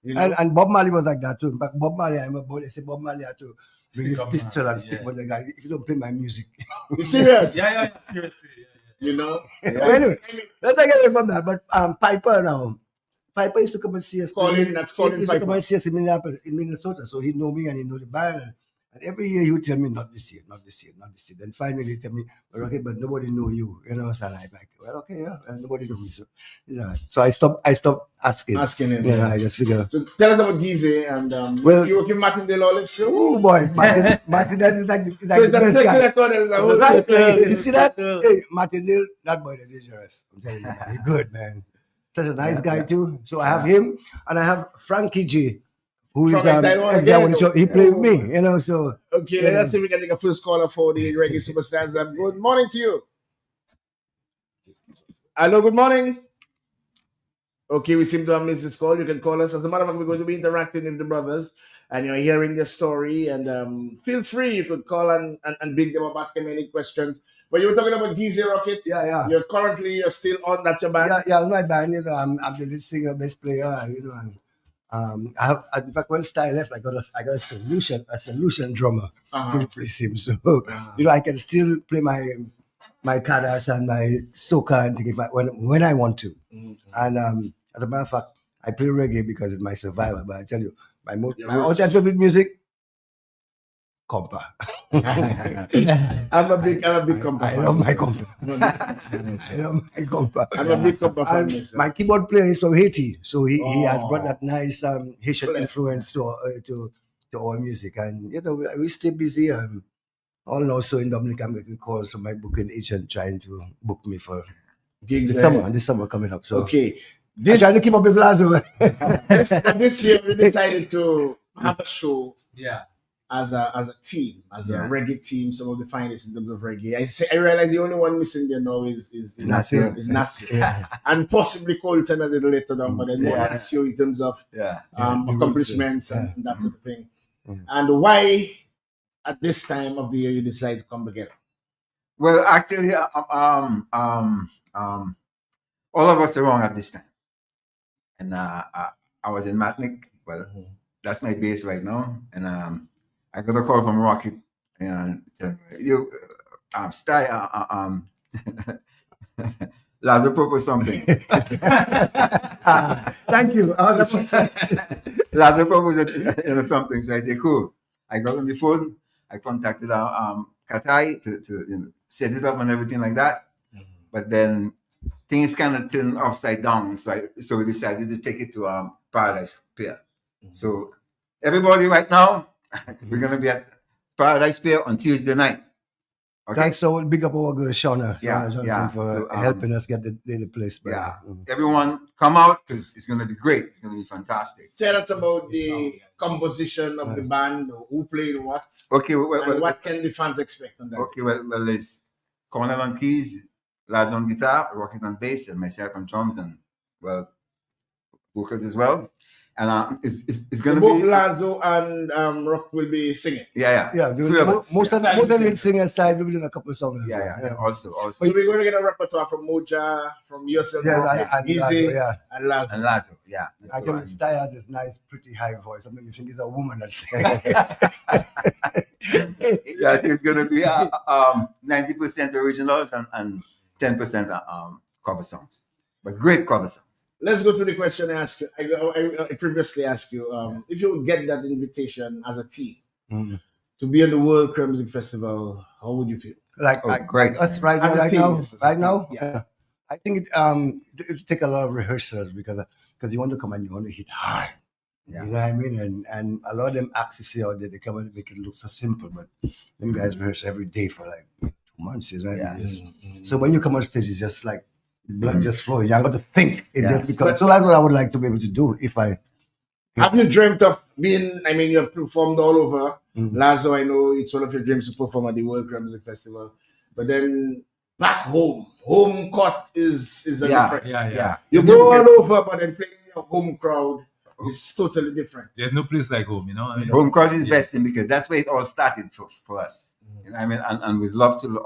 [SPEAKER 3] And Bob Marley was like that too. But Bob Marley, I remember they say Bob Marley had to bring his pistol and stick with the guy. If you don't play my music,
[SPEAKER 2] you serious?
[SPEAKER 4] Yeah, seriously.
[SPEAKER 3] Anyway, let's not get away from that. But Piper now. Piper used to come and see us.
[SPEAKER 2] He
[SPEAKER 3] used to come and see us in Minnesota. So he know me and he know the band. And every year he would tell me, not this year. Then finally he tell me, well, okay, but nobody know you. So I'm like, well, okay, nobody know me. So, so I stopped asking him. I just figure.
[SPEAKER 2] So tell us about Gizzy and you work with Martindale Olives.
[SPEAKER 3] Oh boy, Martin, that is like the best guy. You see that? Hey, Martindale, that boy, the dangerous. I'm telling you, he's good, man. Such a nice guy too. So I have him, and I have Frankie G, who is he played with me, So
[SPEAKER 2] okay, let's see if we can take a first caller for the reggae superstars. Good morning to you. Hello, good morning. Okay, we seem to have missed this call. You can call us. As a matter of fact, we're going to be interacting with the brothers, and you're hearing their story. And feel free, you could call and big them up, ask them any questions. But you were talking about Gizzy Rocket.
[SPEAKER 3] Yeah.
[SPEAKER 2] You're still on. That's your band.
[SPEAKER 3] Yeah, my band. I'm the lead singer, bass player. And I have, in fact, when Style left, I got a solution drummer to replace him. So I can still play my kadas and my soca and things when I want to. And as a matter of fact, I play reggae because it's my survival. But I tell you, my favorite music. Compa.
[SPEAKER 2] I'm a big compa.
[SPEAKER 3] I love my compa.
[SPEAKER 2] I'm a big compa fan.
[SPEAKER 3] My keyboard player is from Haiti, so he has brought that nice Haitian influence to our music, and we stay busy. All in also in Dominic, I'm getting calls from my booking agent trying to book me for
[SPEAKER 2] gigs
[SPEAKER 3] this summer coming up. So
[SPEAKER 2] okay,
[SPEAKER 3] I'm trying to keep up with Lazo.
[SPEAKER 2] This year we decided to have a show.
[SPEAKER 4] Yeah.
[SPEAKER 2] As a team, a reggae team, some of the finest in terms of reggae. I realize the only one missing there now is Nasir. And possibly Colton a little later down, but then more Nasir in terms of accomplishments and that sort of thing. And why at this time of the year you decide to come together?
[SPEAKER 5] Well, actually, all of us are wrong at this time, and I was in Matnik. Well. that's my base right now. And I got a call from Rocket and tell me, you Sty, Lazo proposed something.
[SPEAKER 3] Thank you. That's what
[SPEAKER 5] Lazo proposed something. So I say, cool. I got on the phone. I contacted Katai to set it up and everything like that. But then things kind of turned upside down. So we decided to take it to Paradise Pier. So everybody right now, we're going to be at Paradise Pier on Tuesday night. Okay?
[SPEAKER 3] Thanks so much. Big up our girl Shauna.
[SPEAKER 5] Yeah,
[SPEAKER 3] Shauna Johnson
[SPEAKER 5] yeah.
[SPEAKER 3] for
[SPEAKER 5] So,
[SPEAKER 3] helping us get the place back.
[SPEAKER 5] Yeah. Everyone come out because it's going to be great. It's going to be fantastic.
[SPEAKER 2] Tell us about the composition of the band, who played what,
[SPEAKER 5] Okay,
[SPEAKER 2] and what can the fans expect on that?
[SPEAKER 5] Okay, well, it's Cornell on keys, Laz on guitar, Rocket on bass, and myself on drums, and well, vocals as well. And it's going to
[SPEAKER 2] Both
[SPEAKER 5] be
[SPEAKER 2] Lazo and Rock will be singing.
[SPEAKER 5] yeah.
[SPEAKER 3] Most of the lead singers side we've done a couple of songs.
[SPEAKER 5] Yeah. Also.
[SPEAKER 2] So we're going to get a repertoire from Moja, from yourself, Easy, and Lazo.
[SPEAKER 5] And Lazo, yeah.
[SPEAKER 3] I can style this nice, pretty high voice. I mean, you think it's a woman that's singing.
[SPEAKER 5] Yeah, I think it's going to be 90% originals and 10% cover songs, but great cover songs.
[SPEAKER 2] Let's go to the question I asked you. I previously asked you if you would get that invitation as a team to be on the World Creole Music Festival, how would you feel?
[SPEAKER 3] Like
[SPEAKER 5] great.
[SPEAKER 3] Us right now.
[SPEAKER 2] Yeah.
[SPEAKER 3] I think it take a lot of rehearsals because you want to come and you want to hit hard.
[SPEAKER 5] Yeah.
[SPEAKER 3] You know what I mean? And a lot of them acts you see out there, they come and make it look so simple, but them guys rehearse every day for like 2 months, you know?
[SPEAKER 5] Yeah.
[SPEAKER 3] So when you come on stage, it's just like the blood just flowing. You got to think. Just becomes, so that's what I would like to be able to do if I.
[SPEAKER 2] Have you dreamt of being, I mean, you've performed all over. Lazo, I know it's one of your dreams to perform at the World Creole Music Festival. But then back home court is a different.
[SPEAKER 4] Yeah.
[SPEAKER 2] You go all over, but then playing your home crowd is totally different.
[SPEAKER 4] There's no place like home, you know. I mean,
[SPEAKER 5] Home crowd is the best thing because that's where it all started for us. You know what I mean? And we'd love to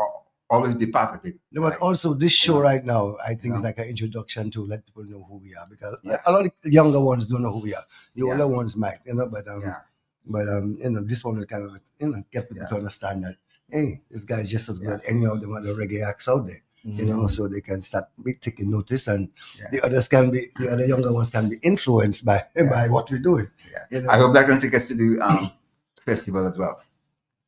[SPEAKER 5] always be part of it.
[SPEAKER 3] No, but also this show right now, I think is like an introduction to let people know who we are because a lot of the younger ones don't know who we are. The older ones might, you know, but you know, this one will kind of get people to understand that hey, this guy's just as good as any of them other reggae acts out there. You know, so they can start taking notice, and the other younger ones can be influenced by what we're doing.
[SPEAKER 5] Yeah. You know? I hope that can take us to the festival as well.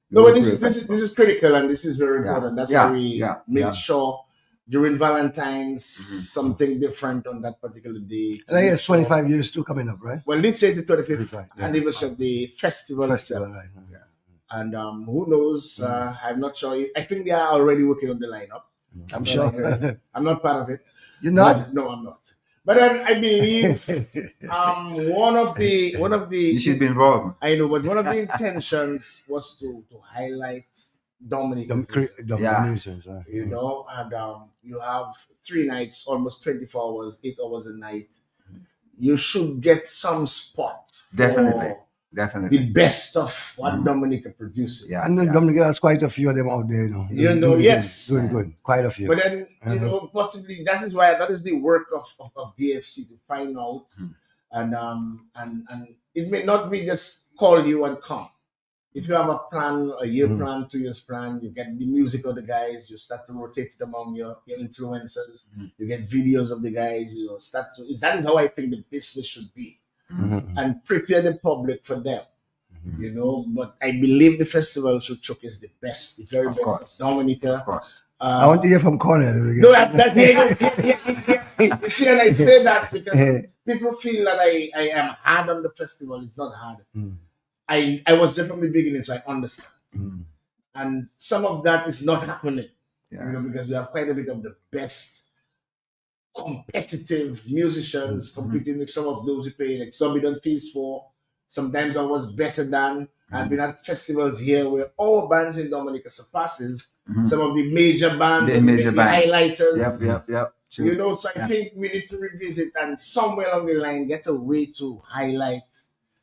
[SPEAKER 2] No, but this is critical and this is very important. That's why we made sure during Valentine's something different on that particular day.
[SPEAKER 3] And I guess 25 years too coming up, right?
[SPEAKER 2] Well, this is the 25th anniversary of the festival itself.
[SPEAKER 3] Right. Yeah.
[SPEAKER 2] And who knows? I'm not sure. I think they are already working on the lineup.
[SPEAKER 3] I'm sure.
[SPEAKER 2] I'm not part of it.
[SPEAKER 3] You're not?
[SPEAKER 2] No, I'm not. But then I believe one of the
[SPEAKER 5] you should be involved.
[SPEAKER 2] I know, but one of the intentions was to highlight Dominic.
[SPEAKER 3] Musicians, right?
[SPEAKER 2] You know, and you have 3 nights, almost 24 hours, 8 hours a night. You should get some spot.
[SPEAKER 5] Definitely.
[SPEAKER 2] The best of what Dominica produces.
[SPEAKER 3] Yeah, and then Dominica has quite a few of them out there, you know.
[SPEAKER 2] Doing
[SPEAKER 3] good. Quite a few.
[SPEAKER 2] But then, you know, possibly that is the work of DFC to find out, and it may not be just call you and come. If you have a plan, a year plan, 2 years plan, you get the music of the guys, you start to rotate it among your influencers, you get videos of the guys, you know, that is how I think the business should be. And prepare the public for them, you know. But I believe the festival should showcase the best, the very best. Dominica,
[SPEAKER 5] of course.
[SPEAKER 3] I want to hear from Cornell.
[SPEAKER 2] No, that's you see, and I say that because people feel that I am hard on the festival. It's not hard. I was there from the beginning, so I understand. And some of that is not happening, you know, because we have quite a bit of the best competitive musicians competing with some of those who pay exorbitant fees for. Sometimes I was better than. I've been at festivals here where all bands in Dominica surpasses some of the major bands, the highlighters.
[SPEAKER 5] Yep. True.
[SPEAKER 2] You know, so I think we need to revisit and somewhere along the line get a way to highlight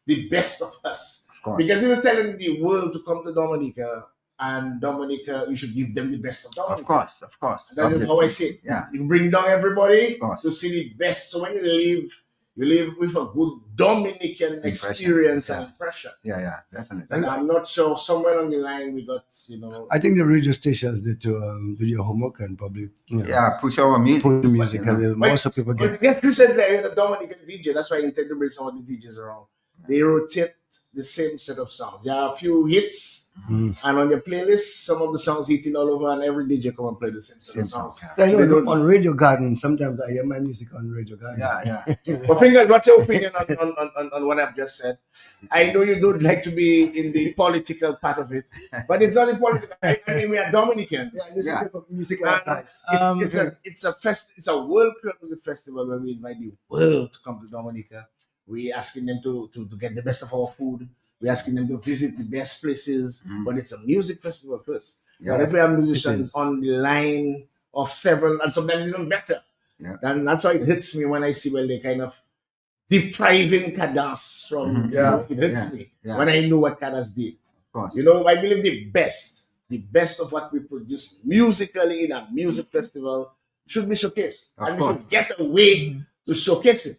[SPEAKER 2] the best of us. Because if you're telling the world to come to Dominica, and Dominica, you should give them the best of Dominica.
[SPEAKER 5] Of course.
[SPEAKER 2] That's just how I see it.
[SPEAKER 5] Yeah.
[SPEAKER 2] You bring down everybody to see the best. So when you leave, you leave with a good Dominican experience and impression.
[SPEAKER 5] Yeah, definitely.
[SPEAKER 2] And I'm not sure somewhere on the line we got,
[SPEAKER 3] I think the radio stations need to do your homework and probably
[SPEAKER 5] push our music.
[SPEAKER 3] push the music a little more so people get.
[SPEAKER 2] Yes, recently I had a Dominican DJ. That's why I intend to bring some of the DJs around. They rotate the same set of songs. There are a few hits, and on your playlist, some of the songs hitting all over, and every DJ come and play the same set of songs.
[SPEAKER 3] So on Radio Garden, sometimes I hear my music on Radio Garden.
[SPEAKER 5] Yeah.
[SPEAKER 2] But Fingers, what's your opinion on what I've just said? I know you don't like to be in the political part of it, but it's not the political. I mean, we are Dominicans.
[SPEAKER 3] Music
[SPEAKER 2] It's a world music festival where we invite the world to come to Dominica. We're asking them to get the best of our food. We're asking them to visit the best places. But it's a music festival first. But if we have musicians on the line of several, and sometimes even better, then that's how it hits me when I see they kind of depriving Kadas from, it hits me when I know what Kadas did.
[SPEAKER 5] Of course.
[SPEAKER 2] I believe the best of what we produce musically in a music festival should be showcased. And we should get a way to showcase it.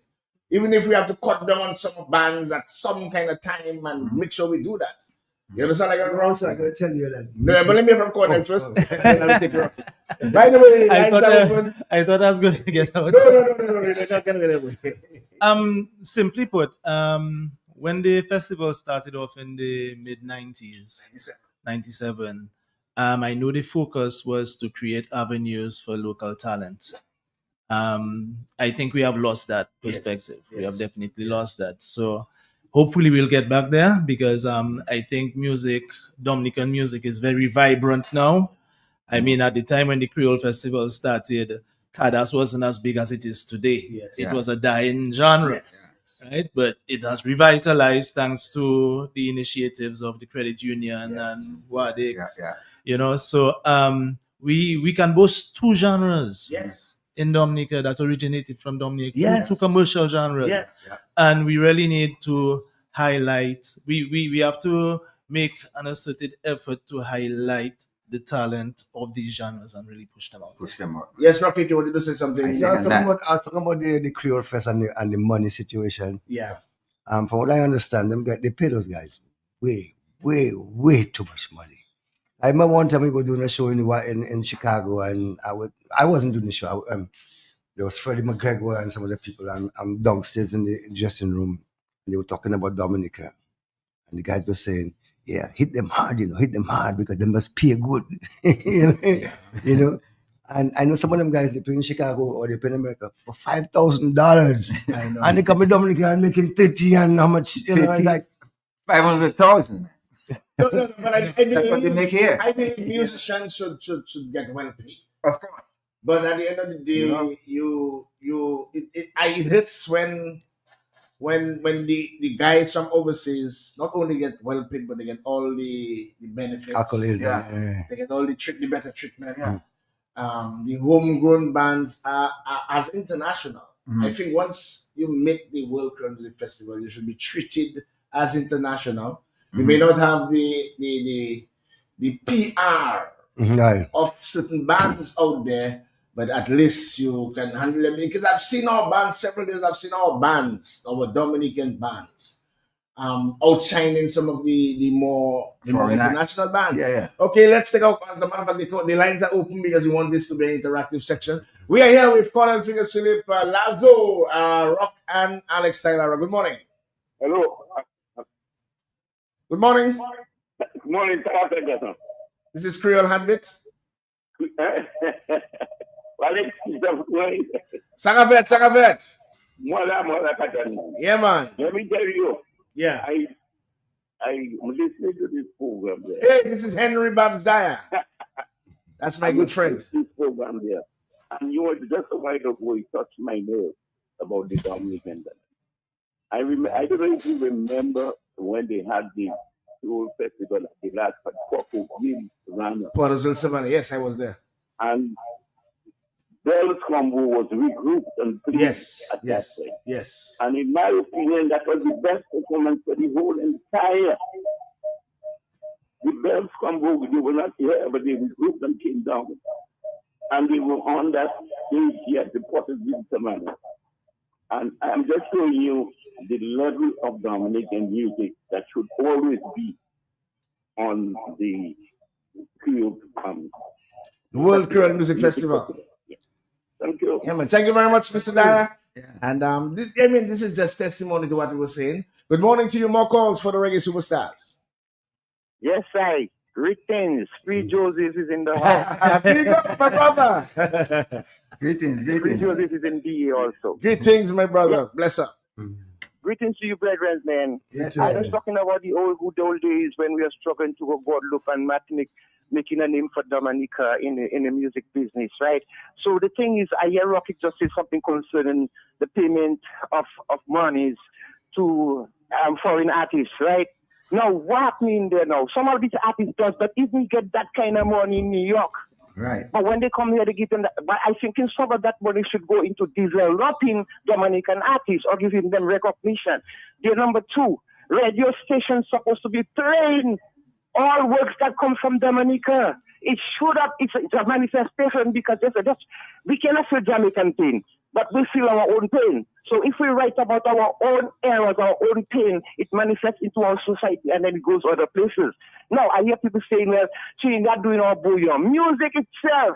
[SPEAKER 2] Even if we have to cut down on some bands at some kind of time and make sure we do that. You understand? I'm going
[SPEAKER 3] to tell you that.
[SPEAKER 2] No, but let me from Cornell first. And I'll take her. By the way,
[SPEAKER 6] I thought I was going to get out.
[SPEAKER 2] No, you're not going to get away.
[SPEAKER 6] Simply put, when the festival started off in the mid-90s, 97, I know the focus was to create avenues for local talent. I think we have lost that perspective. Yes. We have definitely lost that. So hopefully we'll get back there because I think Dominican music is very vibrant now. I mean, at the time when the Creole Festival started, Kadas wasn't as big as it is today. It was a dying genre, right? But it has revitalized thanks to the initiatives of the credit union and WADIX. So we can boast two genres. In Dominica that originated from Dominica, two commercial genres. And we really need to highlight, we have to make an asserted effort to highlight the talent of these genres and really push them out.
[SPEAKER 2] Yes, Rocky, you wanted to say something?
[SPEAKER 3] I was talking about the Creole Fest and the money situation. From what I understand, they pay those guys way too much money. I remember one time we were doing a show in Chicago, and I wasn't doing the show. There was Freddie McGregor and some other people. I'm downstairs in the dressing room, and they were talking about Dominica, and the guys were saying, "Yeah, hit them hard, hit them hard because they must pay good." You know. And I know some of them guys they play in Chicago or they play in America for $5,000, and they come to Dominica and making 30 and how much? Like
[SPEAKER 5] 500,000.
[SPEAKER 2] No, but I believe,
[SPEAKER 5] that's what they make here.
[SPEAKER 2] I believe musicians should get well paid.
[SPEAKER 5] Of course.
[SPEAKER 2] But at the end of the day, it hurts when the guys from overseas not only get well paid, but they get all the benefits.
[SPEAKER 3] Accolades,
[SPEAKER 2] They get all the better treatment. The homegrown bands are as international. I think once you make the World Creole Music Festival, you should be treated as international. You may not have the PR of certain bands out there, but at least you can handle them. Because I've seen our bands several days. I've seen our Dominican bands, outshining some of the more international bands. Okay, let's take out. As a matter of fact, the lines are open because we want this to be an interactive section. We are here with Colonel Fingers Philip, Laszlo, Rock, and Alex Tyler. Good morning.
[SPEAKER 7] Hello.
[SPEAKER 2] Good morning.
[SPEAKER 7] Good morning.
[SPEAKER 2] This is Creole Heartbeat. Sagavet. Yeah, man.
[SPEAKER 7] Let me tell you.
[SPEAKER 2] Yeah.
[SPEAKER 7] I'm listening to this program there.
[SPEAKER 2] Hey, this is Henry Babs Dyer. That's my good friend.
[SPEAKER 7] This program there. And you know, just a while ago, he touched my nerve about the Dominican. I don't know if you remember when they had the Creole Festival at the last
[SPEAKER 2] Portersville Savannah. Yes, I was there.
[SPEAKER 7] And Bell's Combo was regrouped and
[SPEAKER 2] yes.
[SPEAKER 7] And in my opinion, that was the best performance for the whole entire. The Bell's Combo, they were not here, but they regrouped and came down. And they were on that stage here at the Portersville Savannah. And I'm just showing you the level of Dominican music that should always be on the Creole
[SPEAKER 2] The World Creole Music Festival.
[SPEAKER 7] Yeah. Thank you.
[SPEAKER 2] Yeah, man. Thank you very much, Mr. Dyer.
[SPEAKER 5] Yeah.
[SPEAKER 2] And this is just testimony to what we were saying. Good morning to you. More calls for the Reggae Superstars.
[SPEAKER 7] Yes, I. Greetings. Free Joseph is in the house.
[SPEAKER 2] Big up, my brother.
[SPEAKER 5] Greetings,
[SPEAKER 7] Free
[SPEAKER 5] greetings.
[SPEAKER 7] Joseph is in DA also.
[SPEAKER 2] Greetings, my brother. Bless up.
[SPEAKER 7] Greetings to you, brethren, man.
[SPEAKER 3] Yes,
[SPEAKER 7] I
[SPEAKER 3] sir.
[SPEAKER 7] was talking about the good old days when we were struggling to go Guadeloupe and Martinique, making a name for Dominica in the music business, right? So the thing is, I hear Rocky just say something concerning the payment of monies to foreign artists, right? Now, what mean there now? Some of these artists does not even get that kind of money in New York.
[SPEAKER 5] Right.
[SPEAKER 7] But when they come here, they give them that. But I think some of that money should go into developing Dominican artists or giving them recognition. They're number two. Radio stations supposed to be playing all works that come from Dominica. It should have, it's a manifestation because we cannot feel Jamaican pain, but we feel our own pain. So if we write about our own errors, our own pain, it manifests into our society and then it goes other places. Now, I hear people saying, well, they're doing our bouillon. Music itself,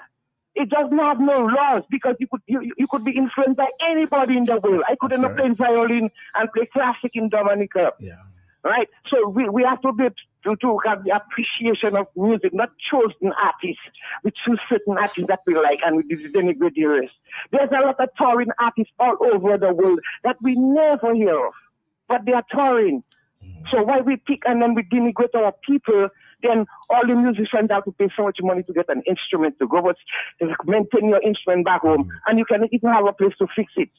[SPEAKER 7] it does not have no laws because you could be influenced by anybody in the world. I could end up playing violin and play classic in Dominica.
[SPEAKER 2] Yeah.
[SPEAKER 7] Right? So we have to be to have the appreciation of music, not chosen artists. We choose certain artists that we like and we denigrate the rest. There's a lot of touring artists all over the world that we never hear of, but they are touring. So why we pick and then we denigrate our people, then all the musicians have to pay so much money to get an instrument to go, but maintain your instrument back home, and you can even have a place to fix it.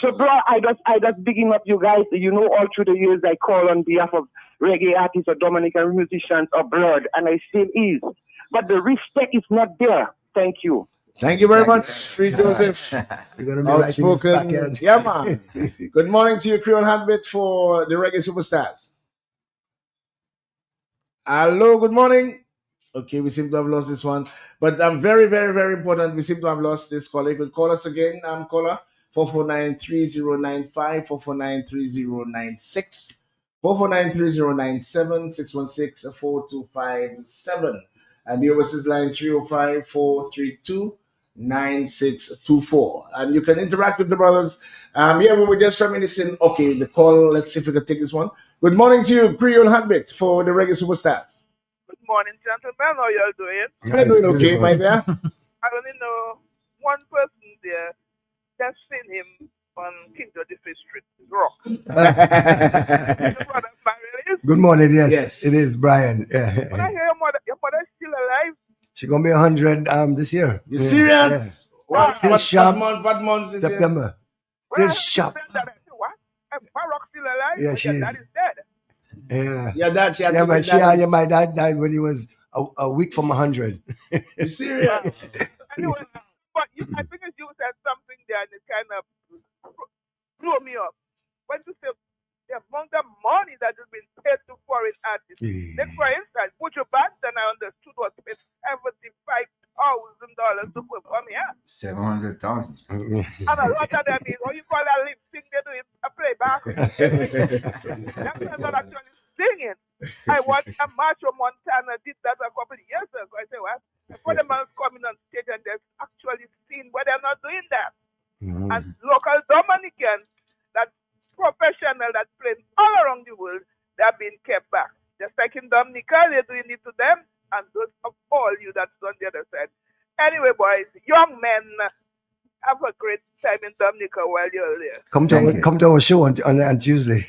[SPEAKER 7] So, bro, I just bigging up you guys. You know, all through the years, I call on behalf of reggae artists or Dominican musicians abroad, and I still is. But the respect is not there. Thank you.
[SPEAKER 2] Thank you very much, Free Joseph.
[SPEAKER 3] You're gonna be right in this
[SPEAKER 2] Outspoken.
[SPEAKER 3] backyard.
[SPEAKER 2] Yeah, man. Good morning to you, Creole Heartbeat for the Reggae Superstars. Hello, good morning. Okay, we seem to have lost this one. But very, very, very important. We seem to have lost this caller. You could call us again, caller. 449-3095, 449-3096, 449-3097, 616-4257. And the overseas line 305-432-9624. And you can interact with the brothers. We were just reminiscing. Okay, the call, let's see if we can take this one. Good morning to you, Creole Heartbeat for the Reggae Superstars.
[SPEAKER 8] Good morning, gentlemen. How y'all doing?
[SPEAKER 2] We're doing okay, my dear.
[SPEAKER 8] I only know one person there. Just seen him on King George Street, Rock.
[SPEAKER 3] Good morning, yes.
[SPEAKER 2] Yes.
[SPEAKER 3] It is, Brian.
[SPEAKER 8] When I
[SPEAKER 3] Yeah.
[SPEAKER 8] hear your mother is still alive.
[SPEAKER 3] She's gonna be 100 this year.
[SPEAKER 2] You serious?
[SPEAKER 3] Still sharp.
[SPEAKER 2] What month is it?
[SPEAKER 3] September.
[SPEAKER 8] When
[SPEAKER 3] Still
[SPEAKER 8] I
[SPEAKER 3] sharp.
[SPEAKER 8] said that, I said, what? My Rock still alive?
[SPEAKER 3] Yeah, she
[SPEAKER 8] Your
[SPEAKER 3] is.
[SPEAKER 8] dad is dead.
[SPEAKER 3] Yeah.
[SPEAKER 2] Yeah, that
[SPEAKER 3] Yeah, but my dad died when he was a week from 100.
[SPEAKER 2] You serious?
[SPEAKER 8] Anyway, but I think you said something there and it kind of blew me up. When you say the amount of money that has been paid to foreign artists.
[SPEAKER 3] Yeah.
[SPEAKER 8] Like, for instance, Buju Banton, I understood, was paid $75,000 to perform here.
[SPEAKER 5] 700,000.
[SPEAKER 8] And a lot of them is, what you call a lip sync, they do it, a playback. That's not actually singing. I watched a Macho Montana did that a couple of years ago. I said, what? For the man coming on stage and they've actually seen where they're not doing that. And local Dominicans, that professional that playing all around the world, they're being kept back. Just like in Dominica, they're doing it to them, and those of all you that's on the other side. Anyway, boys, young men, have a great time in Dominica while you're there.
[SPEAKER 3] Come to our show on Tuesday.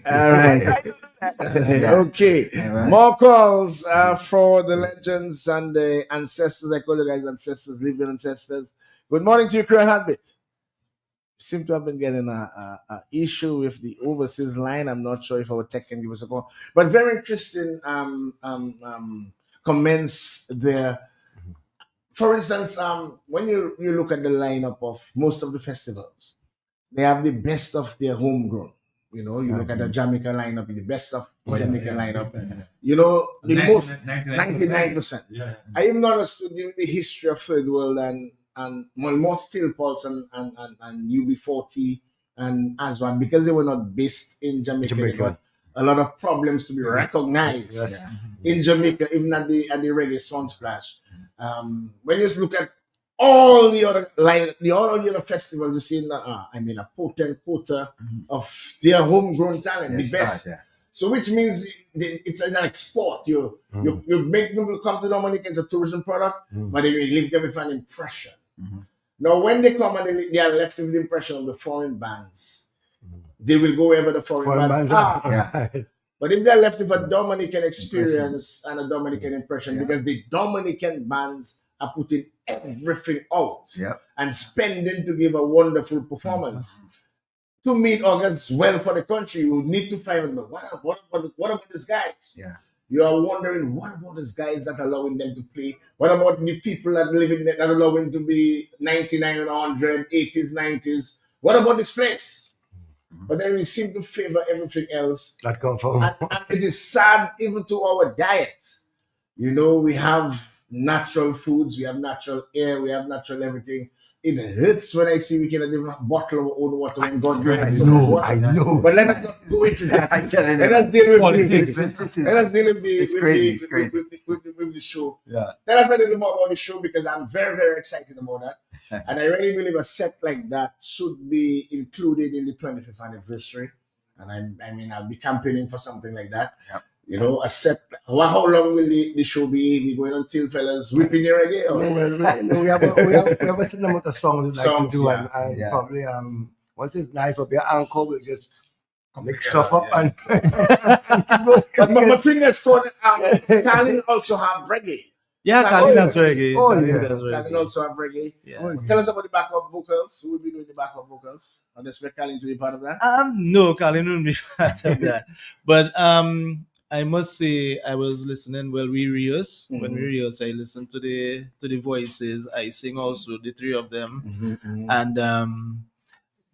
[SPEAKER 2] All right. Okay. More calls for the legends and the ancestors. I call you guys ancestors, living ancestors. Good morning to you, Creole Heartbeat. Seem to have been getting a issue with the overseas line. I'm not sure if our tech can give us a call, but very interesting comments there. For instance, when you look at the lineup of most of the festivals, they have the best of their homegrown. You know, you look at the Jamaica lineup, the best of Jamaica lineup. You know, the most 99%.
[SPEAKER 4] Yeah.
[SPEAKER 2] I even understood the history of Third World and more Steel Pulse and UB40 and as well, because they were not based in Jamaica, they got a lot of problems to be recognized in Jamaica, even at the reggae Sunsplash. When you look at all the other all the other festivals, you see, a potent quota of their homegrown talent, the best. So which means it's an export. You make people come to Dominica as a tourism product, but then you leave them with an impression. Now, when they come and they are left with the impression of the foreign bands, they will go wherever the foreign bands are. But if they're left with a Dominican experience and a Dominican impression, because the Dominican bands are putting everything out and spending to give a wonderful performance. To meet August well for the country, you need to find out what about these guys? You are wondering, what about these guys that are allowing them to play? What about the people that live in that are allowing to be 99 and 100, 80s, 90s? What about this place? But then we seem to favor everything else.
[SPEAKER 3] That come from.
[SPEAKER 2] And it is sad even to our diet. You know, we have natural foods, we have natural air, we have natural everything. It hurts when I see we cannot even bottle our own water when God gives us so much water.
[SPEAKER 3] I know.
[SPEAKER 2] But let us not go into that. Let us deal with the show. Tell us a little more about the show, because I'm very, very excited about that. And I really believe a set like that should be included in the 25th anniversary. And I'll be campaigning for something like that. You know, a set. How long will the show be? We going until fellas whipping your reggae?
[SPEAKER 3] Or? We have a certain amount of songs we'd like to do, and probably once it's nice, but your uncle will just mix stuff up and.
[SPEAKER 2] But my fingers told Carlin also have reggae.
[SPEAKER 6] Yeah, Carlin has reggae.
[SPEAKER 2] Carlin also have reggae. Tell us about the backup vocals. Who will be doing the backup vocals? Or just expect Carlin to be part of that?
[SPEAKER 6] No, Carlin won't be part of that. But I must say, I was listening while we rehearse. When we rehearse, I listen to the voices. I sing also, the three of them, and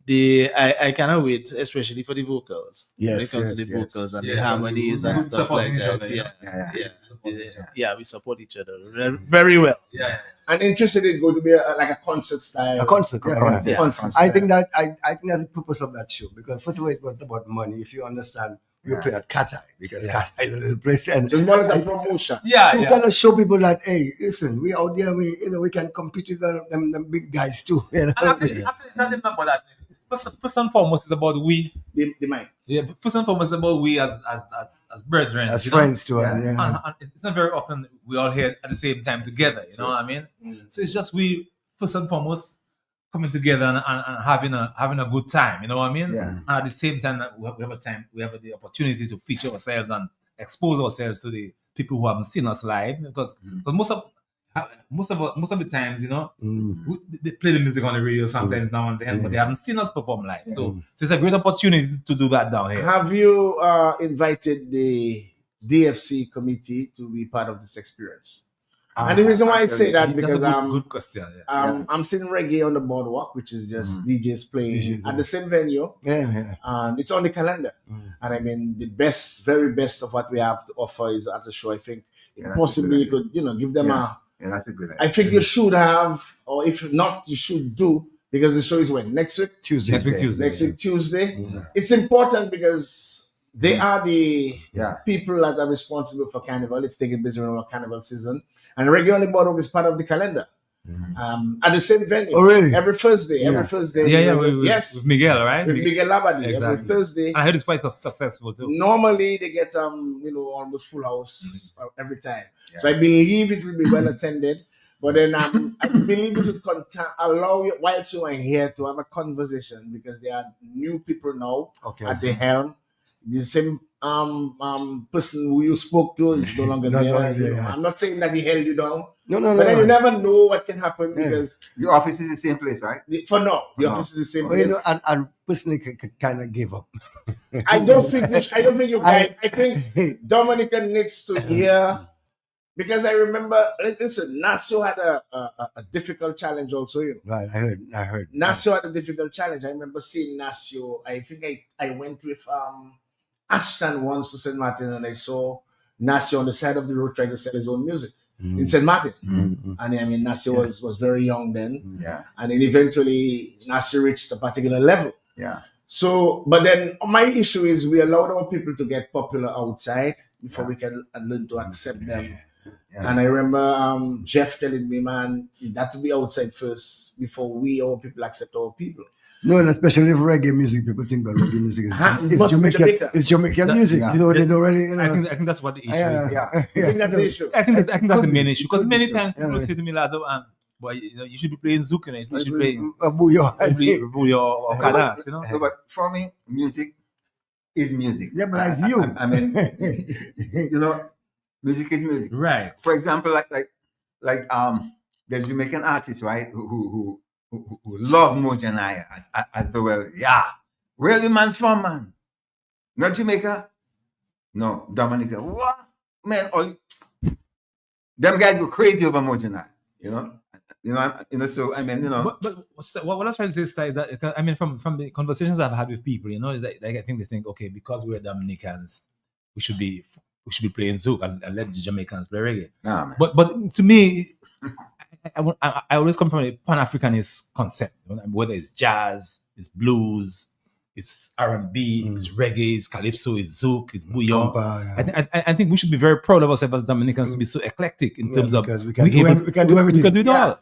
[SPEAKER 6] I cannot wait, especially for the vocals. When it comes to the vocals and the harmonies and stuff like that. We support each other very well.
[SPEAKER 2] And interested in going to be like a concert style.
[SPEAKER 3] A concert, I think that's the purpose of that show, because first of all, it was about money. If you understand. We play at Katai, because Katai is a little place, and
[SPEAKER 2] just more like a promotion.
[SPEAKER 3] To kind of show people that, hey, listen, we out there, we can compete with them big guys too. You know?
[SPEAKER 4] After it's not even about that. First and foremost, it's about we.
[SPEAKER 2] The mind.
[SPEAKER 4] Yeah, first and foremost, it's about we as brethren,
[SPEAKER 3] as friends too.
[SPEAKER 4] And it's not very often we all here at the same time together. You know what I mean? So it's just we first and foremost coming together and having a good time, you know what I mean? And at the same time, we have the opportunity to feature ourselves and expose ourselves to the people who haven't seen us live, because most of the times, you know, they play the music on the radio sometimes now and then, but they haven't seen us perform live. So it's a great opportunity to do that down here.
[SPEAKER 2] Have you invited the DFC committee to be part of this experience? And the reason why I say that, because
[SPEAKER 4] good question.
[SPEAKER 2] I'm seeing reggae on the boardwalk, which is just DJs playing at the same venue. And it's on the calendar. And the very best of what we have to offer is at the show. I think possibly you could, give them
[SPEAKER 5] that's a good idea.
[SPEAKER 2] I think you should have, or if not, you should do, because the show is when? Next week?
[SPEAKER 3] Tuesday.
[SPEAKER 2] Next week, Tuesday. It's important because they are the people that are responsible for Carnival. It's taking busy around Carnival season. And Reggae on the Boardwalk is part of the calendar. At the same venue.
[SPEAKER 3] Oh, really?
[SPEAKER 2] Every Thursday. With
[SPEAKER 4] Miguel, right?
[SPEAKER 2] With Miguel Labadie.
[SPEAKER 4] Exactly.
[SPEAKER 2] Every Thursday.
[SPEAKER 4] I heard it's quite successful too.
[SPEAKER 2] Normally they get almost full house every time. So I believe it will be well attended. But then I believe it will allow you, whilst you are here, to have a conversation, because there are new people now at the helm. The same person who you spoke to is no longer there. I'm not saying that he held you down.
[SPEAKER 3] No.
[SPEAKER 2] But then you never know what can happen, because
[SPEAKER 5] your office is the same place, right?
[SPEAKER 2] For now, the office is the same place.
[SPEAKER 3] And personally, kind of give up.
[SPEAKER 2] I don't think you guys. I think Dominica needs to hear, because I remember. Listen, Nassau had a difficult challenge also.
[SPEAKER 3] Right, I heard.
[SPEAKER 2] Nassau had a difficult challenge. I remember seeing Nassau. I think I went with Ashton once to St. Martin, and I saw Nassau on the side of the road trying to sell his own music in St. Martin. And Nassau was very young then. And then eventually Nassau reached a particular level. So, but then my issue is we allow our people to get popular outside before we can learn to accept them.
[SPEAKER 5] Yeah.
[SPEAKER 2] And I remember Jeff telling me, man, that to be outside first before our people accept our people.
[SPEAKER 3] No, and especially if reggae music, people think that reggae music
[SPEAKER 2] It must be Jamaica.
[SPEAKER 3] it's Jamaican music.
[SPEAKER 5] yeah.
[SPEAKER 3] You know, they don't really. You know,
[SPEAKER 4] I think that's what the issue is.
[SPEAKER 5] Yeah.
[SPEAKER 2] I think that's the issue.
[SPEAKER 4] I think that's the main issue because
[SPEAKER 3] could be
[SPEAKER 4] many
[SPEAKER 3] so.
[SPEAKER 4] times people
[SPEAKER 3] Yeah.
[SPEAKER 4] say to me, "Lazo, boy, you should be playing zouk, you should be playing
[SPEAKER 3] Abuyo.
[SPEAKER 4] Bouillon or cadence,
[SPEAKER 5] No, but for me, music is music.
[SPEAKER 3] Yeah, but like you.
[SPEAKER 5] I mean, music is music.
[SPEAKER 4] Right.
[SPEAKER 5] For example, like there's Jamaican artists, right, who love Mojanaya as the well. Yeah, where the man from, man? Not Jamaica. No, Dominica. What, man? All them guys go crazy over Mojanaya. So I mean,
[SPEAKER 4] But what I was trying to say is that I mean, from the conversations I've had with people, is that like I think they think, okay, because we're Dominicans, we should be playing zouk and let the Jamaicans play reggae.
[SPEAKER 5] Nah, man.
[SPEAKER 4] But to me, I always come from a Pan-Africanist concept, whether it's jazz, it's blues, it's R&B, it's reggae, it's calypso, it's zouk, it's bouillon. I think we should be very proud of ourselves as Dominicans to be so eclectic in terms of
[SPEAKER 3] because we can do everything.
[SPEAKER 4] We can do it all.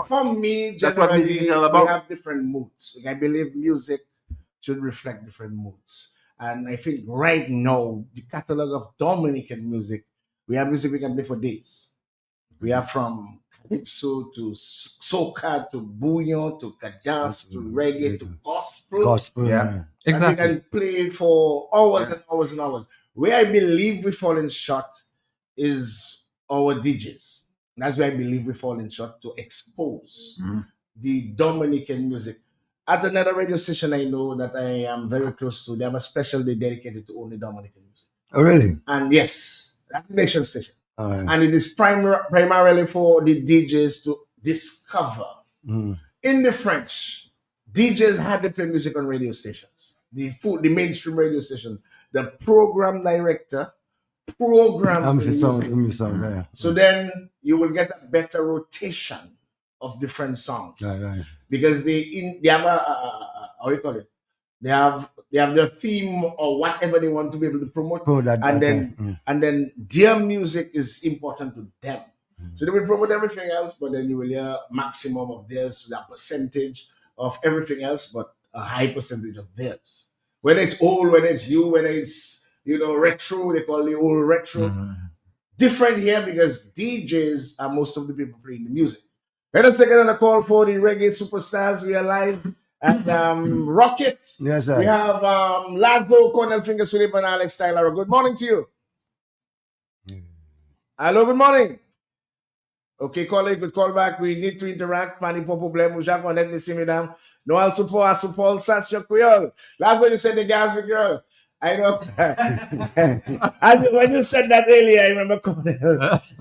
[SPEAKER 2] For me,
[SPEAKER 5] That's what
[SPEAKER 2] generally,
[SPEAKER 5] music is all about.
[SPEAKER 2] we have different moods. I believe music should reflect different moods. And I think right now, the catalog of Dominican music, we have music we can play for days. We have from calypso to soca to bouillon to cadence to reggae to gospel.
[SPEAKER 3] Yeah.
[SPEAKER 2] And
[SPEAKER 4] Exactly.
[SPEAKER 2] we can play for hours and hours and hours. Where I believe we fall in short is our DJs. That's where I believe we fall in short to expose the Dominican music. At another radio station I know that I am very close to, they have a special day dedicated to only Dominican music.
[SPEAKER 3] Oh, really?
[SPEAKER 2] And yes, that's the nation station.
[SPEAKER 3] All right.
[SPEAKER 2] And it is primarily for the DJs to discover. In the French, DJs had to play music on radio stations, the mainstream radio stations. The program director programs the music. So then you will get a better rotation of different songs.
[SPEAKER 3] Right.
[SPEAKER 2] Because they have how you call it? They have their theme or whatever they want to be able to promote. And then their music is important to them. So they will promote everything else, but then you will hear maximum of theirs, that percentage of everything else, but a high percentage of theirs. Whether it's old, whether it's new, whether it's retro, they call it old retro. Different here because DJs are most of the people playing the music. Let us take another call for the reggae superstars. We are live at Rocket.
[SPEAKER 3] Yes, sir.
[SPEAKER 2] We have Lazo, Cornel Finger, Philip, and Alex Tyler. Good morning to you. Hello, good morning. Okay, caller, good call back. We need to interact. Pani po problème. Jacques, let me see, madame. Noel support, Sats, your Creole. Last one you said the gas with girl. I know. When you said that earlier, I remember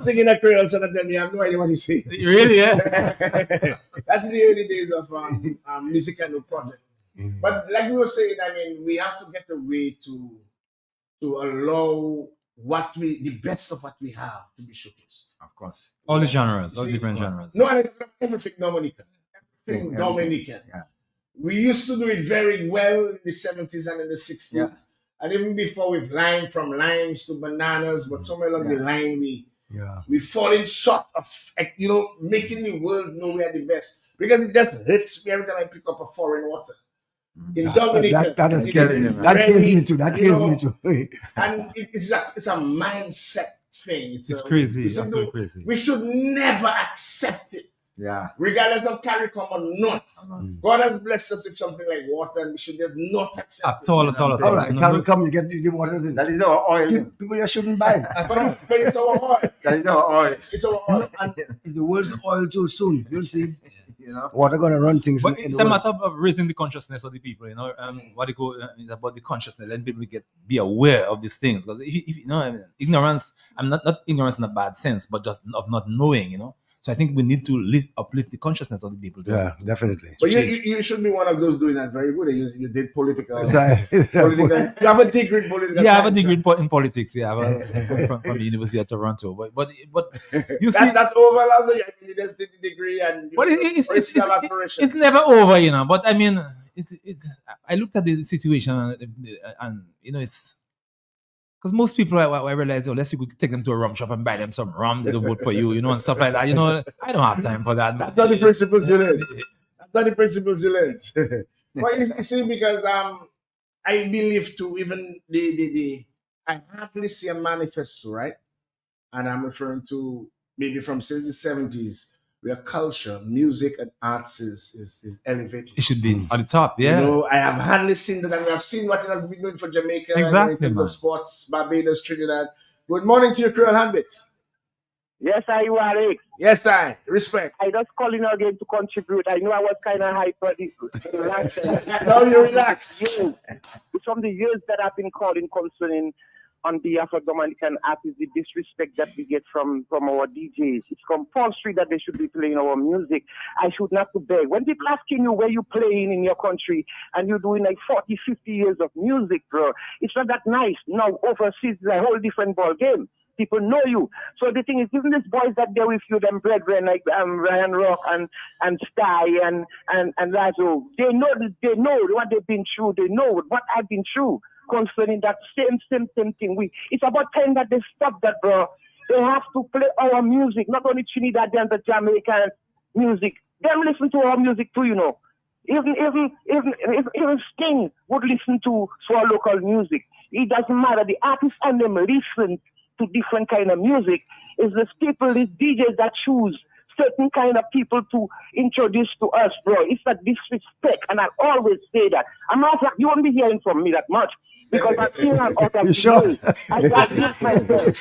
[SPEAKER 2] thinking a Creole, so that you have no idea what you say.
[SPEAKER 4] Really, yeah.
[SPEAKER 2] That's the early days of musical project. But like we were saying, I mean, we have to get a way to allow the best of what we have to be showcased.
[SPEAKER 5] Of course.
[SPEAKER 4] All the genres, all different genres.
[SPEAKER 2] No, everything Dominican. Everything Dominican.
[SPEAKER 5] Yeah.
[SPEAKER 2] We used to do it very well in the 70s and in the 60s.
[SPEAKER 5] Yeah.
[SPEAKER 2] And even before with from limes to bananas, but somewhere along the line we falling short of making the world know we are the best. Because it just hurts me every time I pick up a foreign water. In Dominica.
[SPEAKER 3] That is killing him. That kills me too. That kills me too.
[SPEAKER 2] And it's a mindset thing.
[SPEAKER 4] It's crazy. Absolutely crazy.
[SPEAKER 2] We should never accept it.
[SPEAKER 5] Yeah.
[SPEAKER 2] Regardless of CARICOM or not. God has blessed us with something like water, and we should just not accept it.
[SPEAKER 3] All right, CARICOM, you get the water.
[SPEAKER 5] That is our oil.
[SPEAKER 3] People just shouldn't buy it.
[SPEAKER 2] But it's our oil.
[SPEAKER 5] That is our oil.
[SPEAKER 2] It's our oil.
[SPEAKER 3] And if the world's oil too soon, you'll see. Water gonna run things.
[SPEAKER 4] But it's a matter of raising the consciousness of the people. What they go is about the consciousness. Letting people be aware of these things. Because if ignorance. I'm not ignorance in a bad sense, but just of not knowing. So I think we need to uplift the consciousness of the people.
[SPEAKER 3] Yeah, definitely.
[SPEAKER 2] But you should be one of those doing that very good. You did political. You have a degree in political.
[SPEAKER 4] Yeah, I have a degree in politics. Yeah, from the University of Toronto. But you see,
[SPEAKER 2] that's over. You just did the degree and.
[SPEAKER 4] But it's never over, But I mean, I looked at the situation and you know, it's because most people I realize, unless you could take them to a rum shop and buy them some rum, they don't vote for you, you know, and stuff like that. You know, I don't have time for that.
[SPEAKER 2] That's not the principles you learn. That's not the principles you learn. Well, you see, because I believe to even the I hardly see a manifesto, right? And I'm referring to maybe from since the 70s, where culture, music, and arts is elevated.
[SPEAKER 4] It should be at the top, yeah.
[SPEAKER 2] You know, I have hardly seen that, and we have seen what it has been doing for Jamaica
[SPEAKER 4] Exactly,
[SPEAKER 2] in terms
[SPEAKER 4] man.
[SPEAKER 2] of sports, Barbados, Trinidad. Good morning to you, Creole Heartbeat.
[SPEAKER 9] Yes, I are Alex.
[SPEAKER 2] Yes, I respect.
[SPEAKER 9] I just calling again to contribute. I know I was kind of hyper the last time.
[SPEAKER 2] Now you relax.
[SPEAKER 9] It's from the years that I've been calling concerning on behalf of Dominican artists, the disrespect that we get from our DJs. It's compulsory that they should be playing our music. I should not to beg. When people asking you where you playing in your country and you're doing like 40, 50 years of music, bro, it's not that nice. Now overseas is a whole different ball game. People know you. So the thing is, even these boys that they're with you, them brethren like Ryan Rock and Sky and Lazo, they know what they've been through. They know what I've been through concerning that same thing. It's about time that they stop that, bro. They have to play our music, not only Trinidad and the Jamaican music. Them listen to our music too, you know. Even Sting would listen to our local music. It doesn't matter. The artists and them listen to different kind of music. It's the people, these DJs that choose certain kind of people to introduce to us, bro. It's a disrespect, and I always say that. I'm not like, you won't be hearing from me that much because I'm here out of the
[SPEAKER 3] sure?
[SPEAKER 9] way. I got this myself.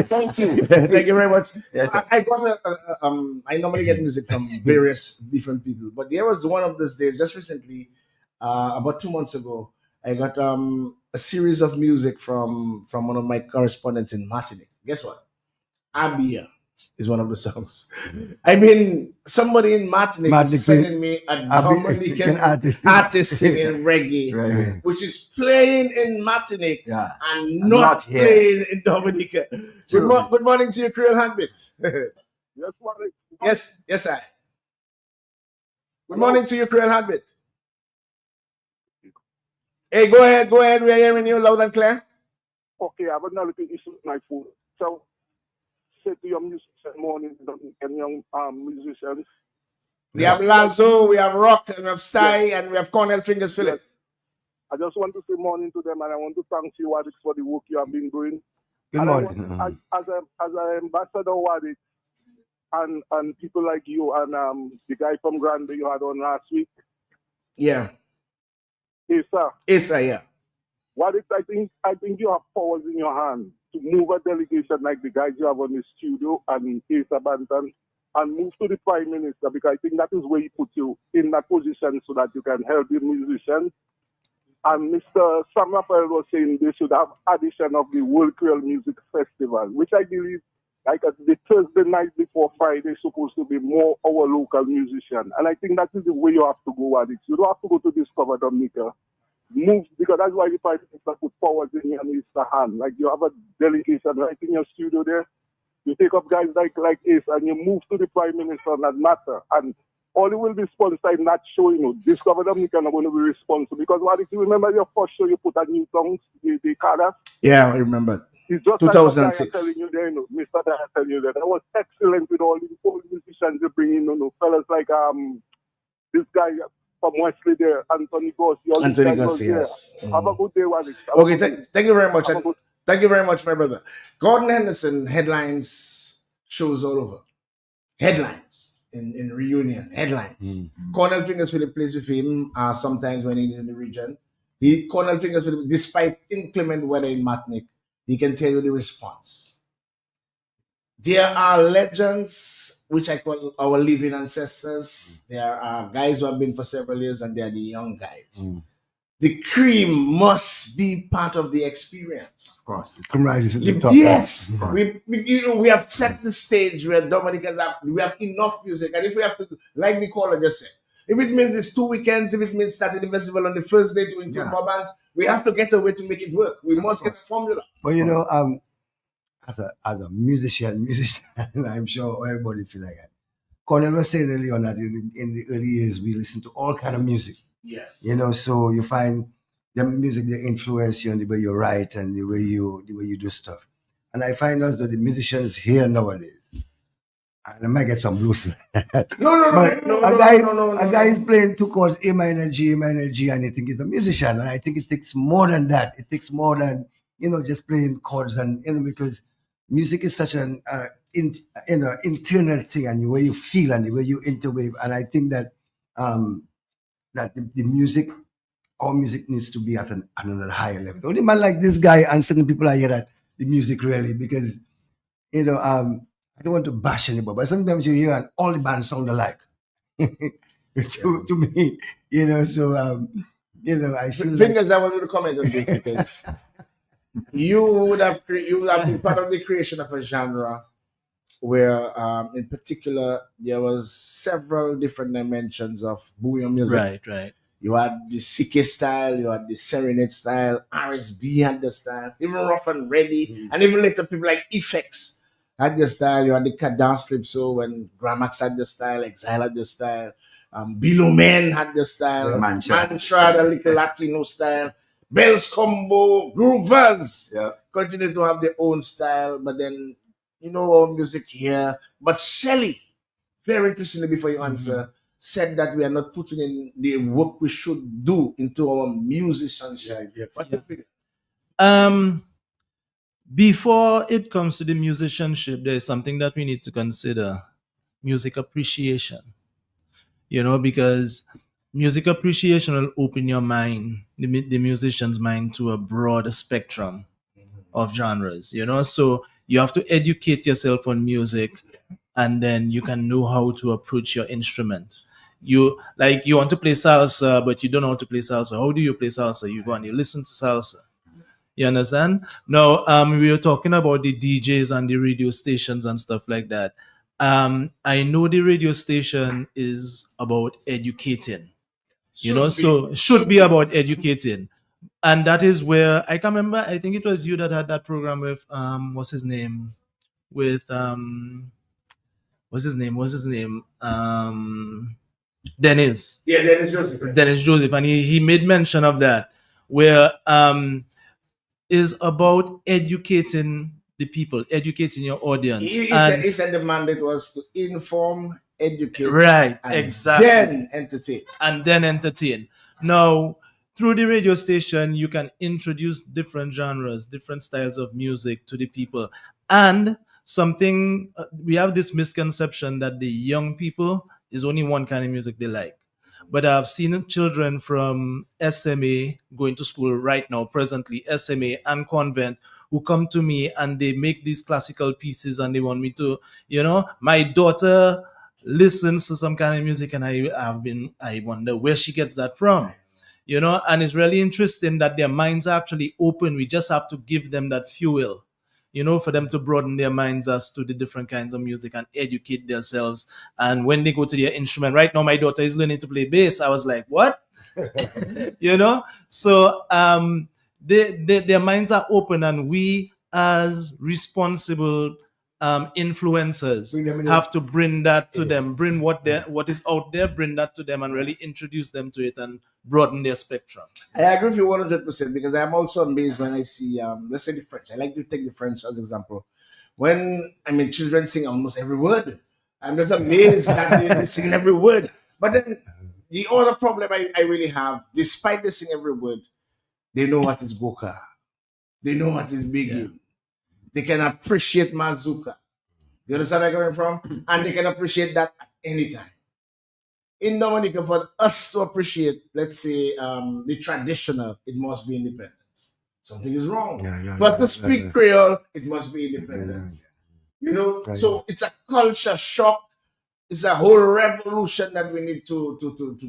[SPEAKER 9] Thank you.
[SPEAKER 2] Thank you very much.
[SPEAKER 5] Yes,
[SPEAKER 2] I got I normally get music from various different people, but there was one of those days just recently, about 2 months ago. I got a series of music from one of my correspondents in Martinique. Guess what? Abia is one of the songs. I mean, somebody in Martinique is sending me a Dominican artist singing reggae,
[SPEAKER 5] right.
[SPEAKER 2] which is playing in Martinique
[SPEAKER 5] Yeah.
[SPEAKER 2] and
[SPEAKER 5] And
[SPEAKER 2] not
[SPEAKER 5] not here.
[SPEAKER 2] playing in Dominica. Good morning to you, Creole Heartbeat.
[SPEAKER 7] Yes, morning.
[SPEAKER 2] Yes, sir. Good morning to you, Creole Heartbeat. Hey, go ahead. We are hearing you loud and clear.
[SPEAKER 7] Okay, I was not looking issue my phone. So, say to your musician morning and young musicians.
[SPEAKER 2] We have Lazo, we have Rock, and we have Sty, and we have Cornell Fingers Philip.
[SPEAKER 7] I just want to say morning to them, and I want to thank you, Wadix, for the work you have been doing.
[SPEAKER 3] Good
[SPEAKER 7] And
[SPEAKER 3] morning.
[SPEAKER 7] as an ambassador, Wadix, and people like you and the guy from Granby you had on last week.
[SPEAKER 2] Yeah.
[SPEAKER 7] Issa,
[SPEAKER 2] yeah.
[SPEAKER 7] Wadix, I think you have powers in your hand to move a delegation like the guys you have on the studio and Issa Banton and move to the Prime Minister, because I think that is where he put you in that position so that you can help the musicians. And Mr. Sam Raphael was saying they should have addition of the World Creole Music Festival, which I believe, like the Thursday night before Friday, is supposed to be more our local musician. And I think that is the way you have to go at it. You don't have to go to Discover Dominica. Move, because that's why the Prime Minister put powers in your Mr. hand. Like you have a delegation right in your studio there. You take up guys like Ace and you move to the Prime Minister on that matter. And all it will be sponsored in that show, you know, Discover Dominica are going to be responsible. Because what if you remember your first show, you put a new songs, the Carter?
[SPEAKER 2] Yeah, I remember.
[SPEAKER 7] It's just
[SPEAKER 2] 2006.
[SPEAKER 7] like telling you there, you know, Mr. Dyer telling you that. That was excellent with all the musicians you bring in, you know, fellas like this guy from Wesley there, Anthony Gossi.
[SPEAKER 2] Anthony Gossi, yes.
[SPEAKER 7] Have a good day, Wally.
[SPEAKER 2] Okay, thank you very much. Thank you very much, my brother. Gordon Henderson headlines shows all over. Headlines in reunion, headlines. Cornell Fingers Philip plays with him sometimes when he's in the region. Cornell Fingers Philip, despite inclement weather in Martinique, he can tell you the response. There are legends, which I call our living ancestors. There are guys who have been for several years, and they are the young guys. The cream must be part of the experience.
[SPEAKER 5] Of course.
[SPEAKER 3] Come right to the top.
[SPEAKER 2] Yes, we have set the stage where Dominicans we have enough music, and if we have to, like the caller just said, if it means it's 2 weekends, if it means starting the festival on the first day to include more bands, we have to get a way to make it work. We must get a formula.
[SPEAKER 3] But you know, as a musician, I'm sure everybody feel like that. Cornell was saying earlier on that in the early years we listened to all kind of music.
[SPEAKER 2] Yeah.
[SPEAKER 3] You know, so you find the music they influence you in the way you write and the way you do stuff. And I find out that the musicians here nowadays, and I might get some blues. But a guy is playing two chords, A minor, G, A minor, G, and I think he's a musician. And I think it takes more than that. It takes more than, just playing chords and, because music is such an, internal thing and the way you feel and the way you interwave. And I think that, that the music, all music needs to be at another higher level. The only man like this guy and certain people are here at the music really because, I don't want to bash anybody, but sometimes you hear and all the bands sound alike. to me, so I feel
[SPEAKER 2] Fingers, I want you to comment on this because you would have been part of the creation of a genre where, in particular, there was several different dimensions of bouillon music.
[SPEAKER 6] Right.
[SPEAKER 2] You had the CK style, you had the serenade style, RSB had the style, even rough and ready, and even later people like Effects had the style. You had the cadence calypso when Gramax had the style, Exile had the style, Below Men had the style, Mantra, the little Latino style, Bells Combo, Groovers continue to have their own style, but then our music here. But Shelley, very interestingly, before you answer, said that we are not putting in the work we should do into our musicianship.
[SPEAKER 6] Before it comes to the musicianship, there is something that we need to consider: music appreciation. Because music appreciation will open your mind, the musician's mind, to a broad spectrum of genres. So you have to educate yourself on music, and then you can know how to approach your instrument. You want to play salsa, but you don't know how to play salsa. How do you play salsa? You go and you listen to salsa. You understand? Now, we were talking about the DJs and the radio stations and stuff like that. I know the radio station is about educating, so should be about educating. And that is where I can remember, I think it was you that had that program with, what's his name? With, what's his name? Dennis.
[SPEAKER 2] Yeah, Dennis Joseph.
[SPEAKER 6] Dennis Joseph. And he made mention of that, where, is about educating the people, educating your audience.
[SPEAKER 2] He said the mandate was to inform, educate,
[SPEAKER 6] right,
[SPEAKER 2] and
[SPEAKER 6] exactly,
[SPEAKER 2] then entertain.
[SPEAKER 6] Now, through the radio station, you can introduce different genres, different styles of music to the people. And we have this misconception that the young people is only one kind of music they like. But I've seen children from SMA going to school right now, presently, SMA and convent, who come to me and they make these classical pieces and they want me to, my daughter listens to some kind of music and I wonder where she gets that from. And it's really interesting that their minds are actually open. We just have to give them that fuel, for them to broaden their minds as to the different kinds of music and educate themselves. And when they go to their instrument, right now my daughter is learning to play bass. I was like, what? So their minds are open, and we as responsible influencers have to bring that to them, bring what is out there, bring that to them and really introduce them to it and broaden their spectrum.
[SPEAKER 2] I agree with you 100% because I'm also amazed when I see, let's say the French. I like to take the French as example. When children sing almost every word, I'm just amazed that they sing every word. But then the other problem I really have, despite they sing every word, they know what is Goka. They know what is Biggie. They can appreciate Mazuka. You understand where I'm coming from? And they can appreciate that at any time. In Dominica, for us to appreciate, let's say, the traditional, it must be independence. Something is wrong. But to speak Creole, it must be independence. So it's a culture shock. It's a whole revolution that we need to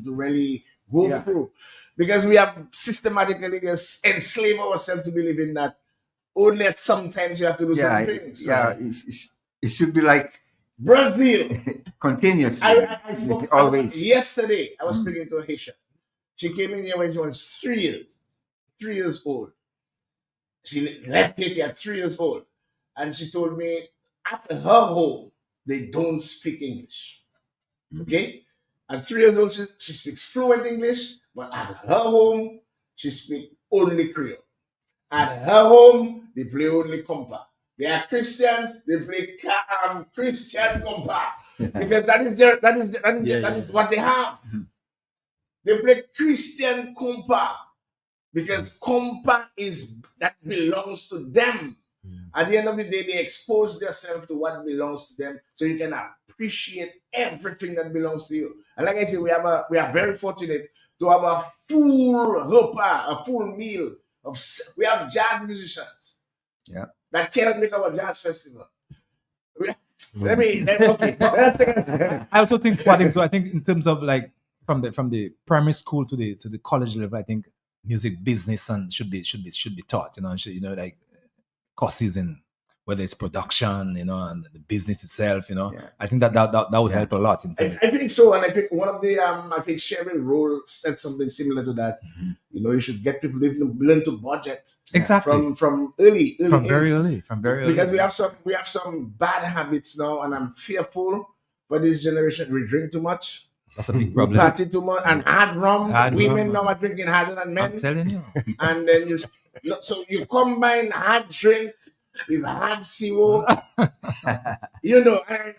[SPEAKER 2] really go through. Because we have systematically just enslaved ourselves to believe in that only at sometimes you have to do some things.
[SPEAKER 5] Yeah, it should be like
[SPEAKER 2] Brazil.
[SPEAKER 5] Continuously.
[SPEAKER 2] I spoke
[SPEAKER 5] always.
[SPEAKER 2] Yesterday, I was speaking to a Haitian. She came in here when she was 3 years. 3 years old. She left Haiti at 3 years old. And she told me at her home, they don't speak English. Okay? At 3 years old, she speaks fluent English, but at her home, she speaks only Creole. At her home, they play only compa. They are Christians, they play Christian compa. Because that is what they have. They play Christian compa. Because compa that belongs to them. At the end of the day, they expose themselves to what belongs to them, so you can appreciate everything that belongs to you. And like I said, we are very fortunate to have a full repas, a full meal we have jazz musicians.
[SPEAKER 5] Yeah.
[SPEAKER 2] That cannot make our jazz festival. Okay. Let's take
[SPEAKER 4] I also think so I think in terms of like from the primary school to the college level, I think music business and should be taught, like courses in whether it's production, and the business itself, I think that would help a lot.
[SPEAKER 2] I think so, and I think one of the I think Cheryl Roll said something similar to that. You should get people to learn to budget
[SPEAKER 4] exactly
[SPEAKER 2] from early
[SPEAKER 4] from
[SPEAKER 2] age.
[SPEAKER 4] very early
[SPEAKER 2] Because we have some bad habits now, and I'm fearful for this generation. We drink too much.
[SPEAKER 4] That's a big problem.
[SPEAKER 2] We party too much and hard rum. Women now are drinking harder than men.
[SPEAKER 4] I'm telling you.
[SPEAKER 2] And then you combine hard drink with hard zero. I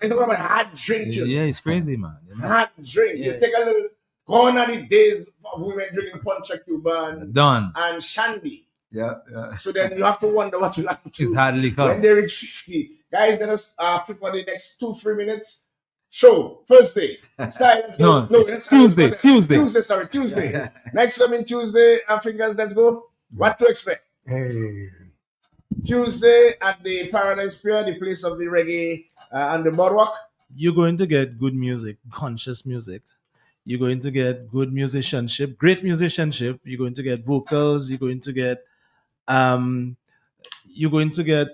[SPEAKER 2] talk about hard drink.
[SPEAKER 4] Yeah, it's crazy, man.
[SPEAKER 2] Hard drink. Yeah. You take a little gone are the days of women drinking Poncha Cuban and Shandy.
[SPEAKER 5] Yeah.
[SPEAKER 2] So then you have to wonder what will happen to when they reach 50. Guys, let us for the next 2-3 minutes. Show Thursday. Let's go.
[SPEAKER 4] Tuesday.
[SPEAKER 2] Tuesday. Next coming Tuesday, fingers. Let's go. What to expect?
[SPEAKER 3] Hey.
[SPEAKER 2] Tuesday at the Paradise Pier, the place of the reggae and the boardwalk.
[SPEAKER 6] You're going to get good music, conscious music. You're going to get good musicianship, great musicianship. You're going to get vocals. You're going to get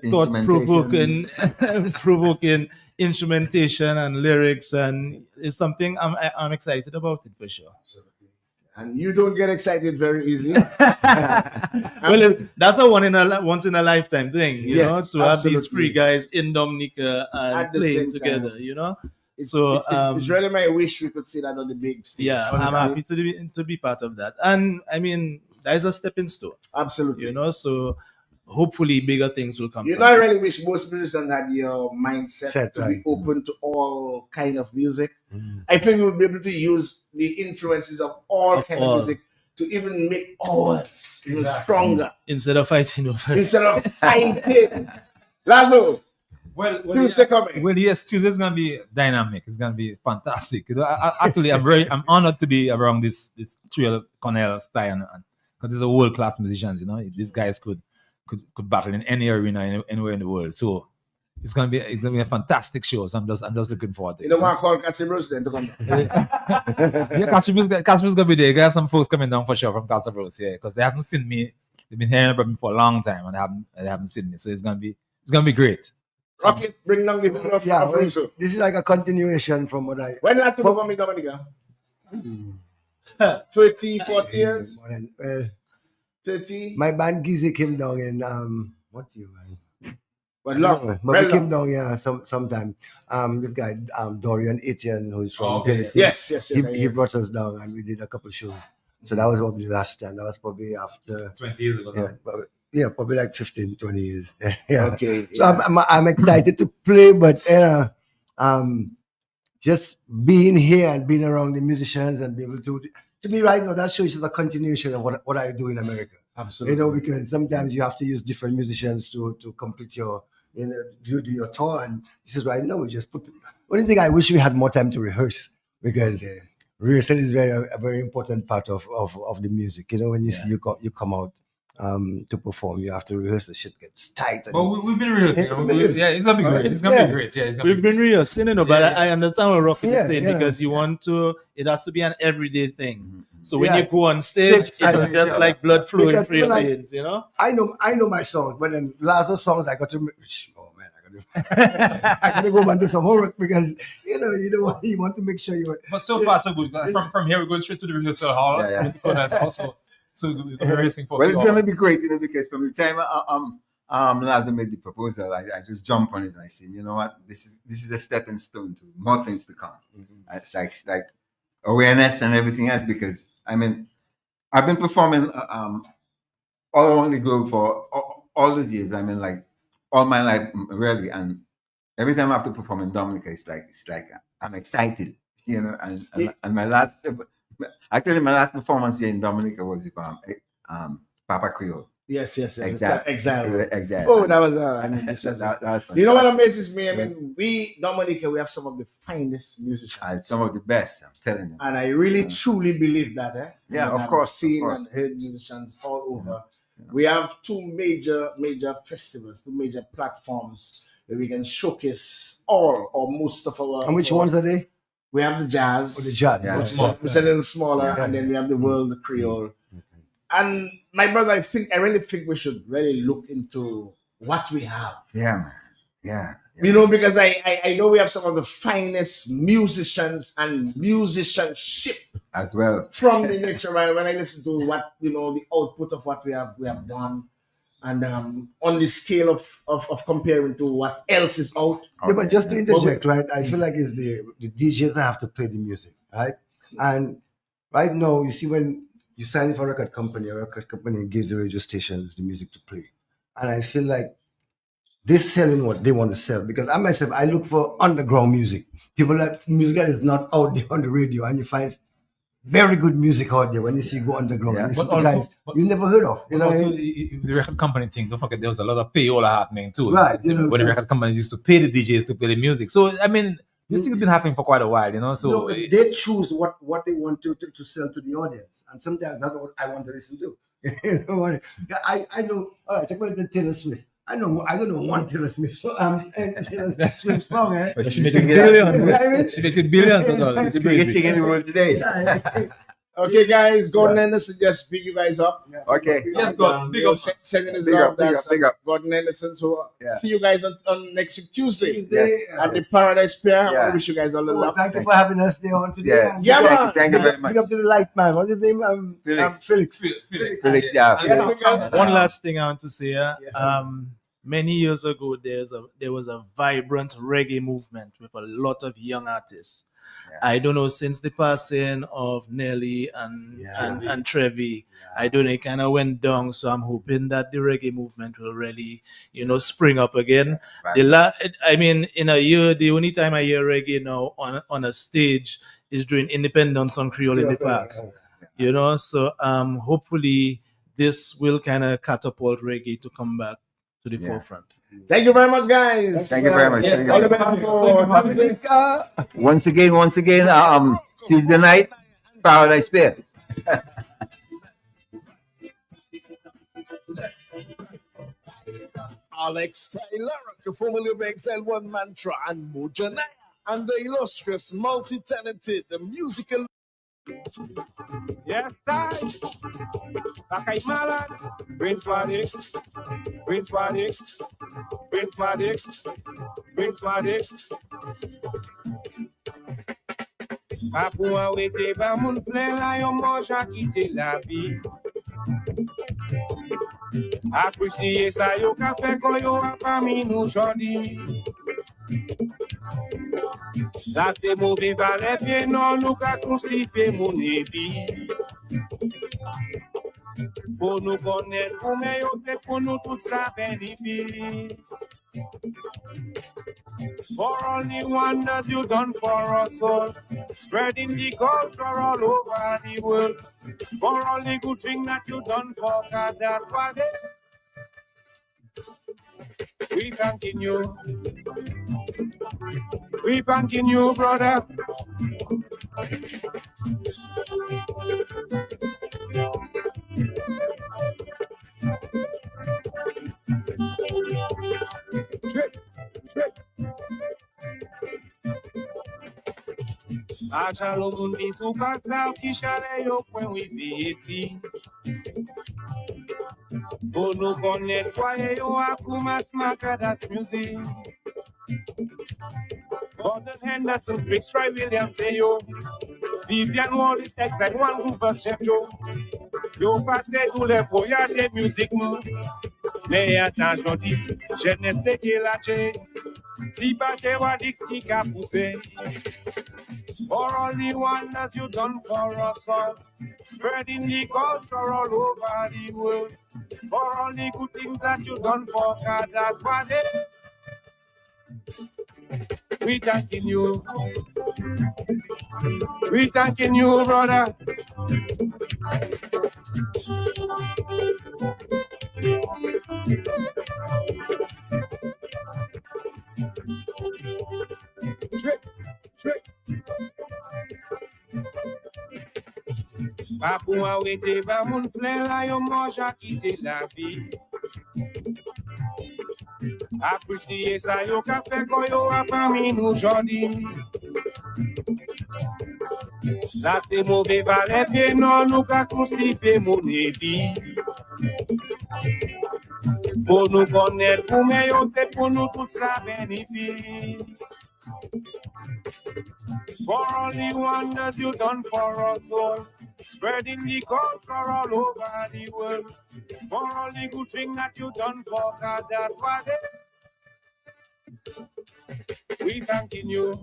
[SPEAKER 6] thought-provoking instrumentation and lyrics, and it's something I'm excited about it for sure.
[SPEAKER 2] And you don't get excited very easy.
[SPEAKER 6] Well, that's a once in a lifetime thing, you know. So have these three guys in Dominica and playing together,
[SPEAKER 2] It's really my wish we could see that on the big stage.
[SPEAKER 6] Yeah, honestly. I'm happy to be part of that, and I mean that is a stepping stone.
[SPEAKER 2] Absolutely,
[SPEAKER 6] so. Hopefully, bigger things will come.
[SPEAKER 2] I really wish most musicians had your mindset to be open to all kind of music. I think we'll be able to use the influences of all kind of music to even make ours stronger.
[SPEAKER 6] Instead of fighting over.
[SPEAKER 2] Laszlo,
[SPEAKER 4] well,
[SPEAKER 2] Tuesday coming.
[SPEAKER 4] Well, yes, Tuesday's gonna be dynamic. It's gonna be fantastic. I'm honored to be around this trio Cornell style, because these are world class musicians. These guys could battle in any arena anywhere in the world. So it's gonna be a fantastic show. So I'm just looking forward to it.
[SPEAKER 2] You don't want to call Castle Bruce then to come down?
[SPEAKER 4] Yeah, Castle Bruce gonna be there. You have some folks coming down for sure from Castle Bruce, because they haven't seen me. They've been hearing about me for a long time and they haven't seen me. So it's gonna be great.
[SPEAKER 2] Rocket, bring down the whole of Bruce.
[SPEAKER 3] This is like a continuation from what I.
[SPEAKER 2] When last time you come in Dominica? 30, 40 years. 30.
[SPEAKER 3] My band Gizzy came down in what year, man?
[SPEAKER 2] But long.
[SPEAKER 3] But we came down sometime. This guy Dorian Etienne, who's from Tennessee.
[SPEAKER 2] Yes.
[SPEAKER 3] He brought us down and we did a couple shows. So that was probably the last time. That was probably after
[SPEAKER 4] 20 years ago.
[SPEAKER 3] Yeah, probably like 15, 20 years. Yeah.
[SPEAKER 2] Okay.
[SPEAKER 3] So I'm excited to play, but just being here and being around the musicians and be able to me right now, that show is just a continuation of what I do in America.
[SPEAKER 2] Absolutely.
[SPEAKER 3] Because sometimes you have to use different musicians to complete your, do your tour. And this is right now, we just only thing I wish we had more time to rehearse, because rehearsal is a very important part of the music. When you see you come out to perform, you have to rehearse. The shit gets tight.
[SPEAKER 4] But we've been rehearsing. It's gonna be great. It's gonna be great. Yeah,
[SPEAKER 6] we've been rehearsing, but I understand what Rocky is saying, because you want to. It has to be an everyday thing. So when you go on stage, it's just like blood flowing through your veins.
[SPEAKER 3] I know my songs, but then lots of songs I got to. Oh man, I gotta go and do some homework, because you want to make sure you're.
[SPEAKER 4] But so far so good. From here we're going straight to the rehearsal hall. So we're racing for.
[SPEAKER 5] Well, it's gonna be great, because from the time Lazo made the proposal, I just jump on it and I say, you know what, this is a stepping stone to more things to come. It's like awareness and everything else. Because I mean, I've been performing all around the globe for all these years. I mean, like all my life, really. And every time I have to perform in Dominica, it's like I'm excited, you know. And my last, actually, my last performance here in Dominica was with Papa Creole.
[SPEAKER 2] Yes.
[SPEAKER 5] Exactly.
[SPEAKER 2] Oh, that was
[SPEAKER 5] that was
[SPEAKER 2] you know what amazes me? I mean, we Dominica, we have some of the finest musicians,
[SPEAKER 5] some of the best. I'm telling you.
[SPEAKER 2] and I really truly believe that.
[SPEAKER 5] Yeah,
[SPEAKER 2] I mean,
[SPEAKER 5] of course.
[SPEAKER 2] I've seen
[SPEAKER 5] of course.
[SPEAKER 2] and heard musicians all over. We have two major festivals, two major platforms where we can showcase all or most of our.
[SPEAKER 3] And which ones are they?
[SPEAKER 2] We have the jazz,
[SPEAKER 3] Oh, the jazz,
[SPEAKER 5] Yeah.
[SPEAKER 2] which is a little smaller, and then we have the world, the Creole. And my brother, I really think we should really look into what we have.
[SPEAKER 5] Yeah, man. Yeah.
[SPEAKER 2] You know, because I know we have some of the finest musicians and musicianship
[SPEAKER 5] As well.
[SPEAKER 2] from the nature. When I listen to what, you know, the output of what we have done, and on the scale of comparing to what else is out.
[SPEAKER 3] Yeah, but just to interject, right? I feel like it's the DJs that have to play the music, right? And right now, you see, when you sign for a record company gives the radio stations the music to play. And I feel like they're selling what they want to sell. Because I myself, I look for underground music. Music that is not out there on the radio, and you find very good music out there when you see you go underground.
[SPEAKER 5] Yeah.
[SPEAKER 3] And listen to guys you never heard of. You know what I mean?
[SPEAKER 4] The record company thing, don't forget there was a lot of payola happening too.
[SPEAKER 3] Right. You know,
[SPEAKER 4] when the record companies used to pay the DJs to play the music. So I mean, this thing has been happening for quite a while, you know. So
[SPEAKER 3] no, but they choose what they want to sell to the audience, and sometimes that's what I want to listen to. You know what? I know. All right, check out the Taylor Swift. I don't know one Taylor Swift song. Taylor Swift song, eh?
[SPEAKER 4] But she making billions. She making billions of dollars.
[SPEAKER 5] It's the biggest thing in the world today.
[SPEAKER 2] Okay, guys, Gordon Anderson just pick you guys up.
[SPEAKER 5] Okay.
[SPEAKER 4] Yes, big up.
[SPEAKER 2] Sending his
[SPEAKER 5] Big
[SPEAKER 2] love.
[SPEAKER 5] up, big
[SPEAKER 2] That's
[SPEAKER 5] up, big up.
[SPEAKER 2] Gordon Anderson. So
[SPEAKER 5] Yeah.
[SPEAKER 2] see you guys on next week Tuesday
[SPEAKER 3] Tuesday,
[SPEAKER 2] at the Paradise Pier. I want
[SPEAKER 5] Yeah.
[SPEAKER 2] to wish you guys all the
[SPEAKER 3] Oh,
[SPEAKER 2] love.
[SPEAKER 3] thank you for having us there on today.
[SPEAKER 5] Yeah.
[SPEAKER 3] And
[SPEAKER 2] Yeah,
[SPEAKER 3] big
[SPEAKER 2] man.
[SPEAKER 3] up-
[SPEAKER 5] Thank you very much.
[SPEAKER 3] Big up to the light man. What's his name? Felix.
[SPEAKER 5] Felix, yeah.
[SPEAKER 6] One last thing I want to say.
[SPEAKER 2] Yes,
[SPEAKER 6] Many years ago, there was a vibrant reggae movement with a lot of young artists.
[SPEAKER 5] Yeah.
[SPEAKER 6] I don't know, since the passing of Nelly and Trevi, I don't know, it kind of went down. So I'm hoping that the reggae movement will really, spring up again.
[SPEAKER 5] Right.
[SPEAKER 6] In a year, the only time I hear reggae now on a stage is during Independence on Creole in the Park. So hopefully this will kind of catapult reggae to come back to the forefront.
[SPEAKER 2] Thank you very much, guys.
[SPEAKER 5] Thank you very much. Thank you.
[SPEAKER 2] All the best for Tuesday.
[SPEAKER 5] Once again, Tuesday night, Paradise Pier.
[SPEAKER 10] Alex Taylor, formerly of XL1 Mantra and Mojana, and the illustrious, multi-talented musical.
[SPEAKER 1] Yes, I. Bakay Malad. Prince Wadix. Prince Wadix. Prince Wadix. Prince Wadix. Papou an wete ba moun plen la yon manja kite la vi. Apresiye sa yo ka fe kon yo apami nou jodi. La te mouve vale bien non nou ka konsipe moun evi. Pour nous connaître, pour meilleur, c'est pour nous tout ça bénéfice. For all the wonders you done for us all, spreading the culture all over the world. For all the good things that you done for God, that's what it is. We thanking you. We thanking you, brother. Acha lo moun bin sou pasaw ki chale yo kwen wive esi. Bo nou konet kwaye yo akumas makadas music. Gordon Henderson, Chris Roy Williams, say yo. Vivian Wallace, exact one Hoover Chef Joe. Yo passé tous les voyages de musique, mais attention dit, je n'ai pas que lâché. Si pachewa dixki kapuse. For all the wonders you done for us all. Spreading the culture all over the world. For all the good things that you done for God, that's what we thanking you. We thanking you, brother. Trick, trick. Papou a wete ba moun plen la yo manja kite la vi. Appreciye sa yo ka fe ko yo apami nou jodi. La te mouve vale pe non nou ka konstipe moun evi. Pour nous connaître pour meilleur, c'est pour nous tout ça bénéfice. For all the wonders you done for us all, spreading the culture all over the world. For all the good things that you done for God, that's what it is. We thanking you.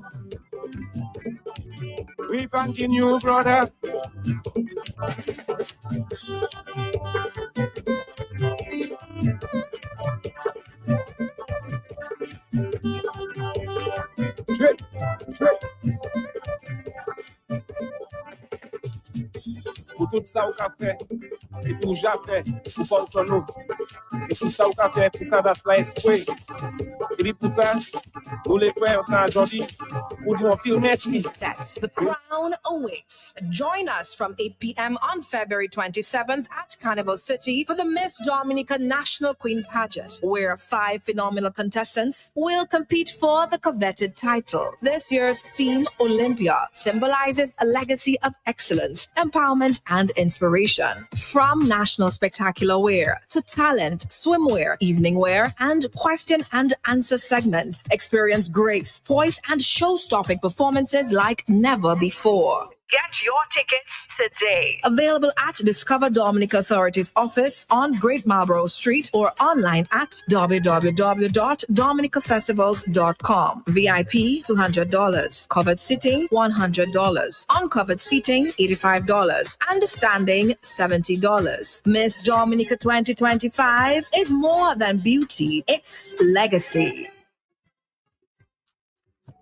[SPEAKER 1] We thanking you, brother. Trick, trick. Pour tout ça au café, et pour Japé, pour Portono, et pour ça au café, pour Cadas la Esprit. Et puis pour ça, nous les frères aujourd'hui, pour nous filmer.
[SPEAKER 11] Set. The crown awaits. Join us from 8 p.m. on February 27th at Carnival City for the Miss Dominica National Queen Pageant, where 5 phenomenal contestants will compete for the coveted title. This year's theme, Olympia, symbolizes a legacy of excellence, empowerment, and inspiration. From national spectacular wear to talent, swimwear, evening wear, and question and answer segment, experience grace, poise, and show-stopping performances like never before. Get your tickets today. Available at Discover Dominica Authority's office on Great Marlborough Street or online at www.dominicafestivals.com. VIP $200. Covered seating $100. Uncovered seating $85. And standing $70. Miss Dominica 2025 is more than beauty, it's legacy.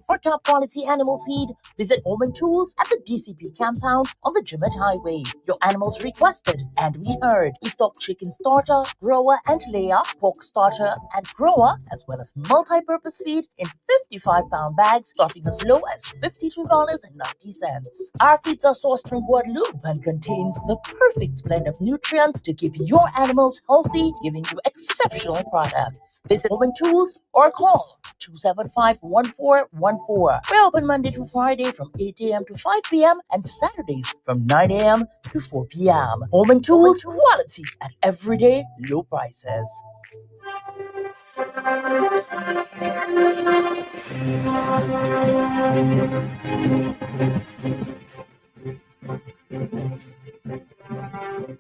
[SPEAKER 12] For top quality animal feed, visit Omen Tools at the DCP compound on the Jimmet Highway. Your animals requested and we heard. We stock chicken starter, grower and layer, pork starter and grower, as well as multi-purpose feed in 55-pound bags starting as low as $52.90. Our feeds are sourced from Guadeloupe and contains the perfect blend of nutrients to keep your animals healthy, giving you exceptional products. Visit Omen Tools or call 275-1414. We're open Monday to Friday from 8 a.m. to 5 p.m. and Saturdays from 9 a.m. to 4 p.m. Home and Tools, quality at everyday low prices.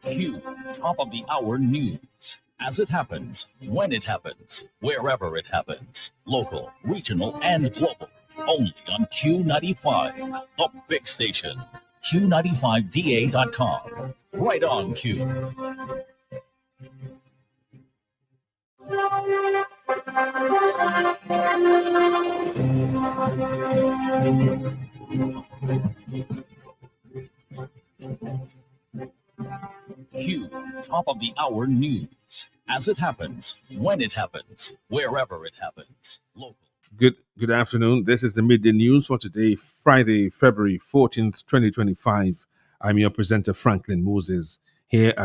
[SPEAKER 13] Q, top of the hour news. As it happens, when it happens, wherever it happens. Local, regional, and global. Only on Q95, the big station. Q95DA.com. Right on, Q. Q, top of the hour news. As it happens, when it happens, wherever it happens. Local.
[SPEAKER 14] Good afternoon. This is the midday news for today, Friday, February 14th, 2025. I'm your presenter, Franklin Moses, here at the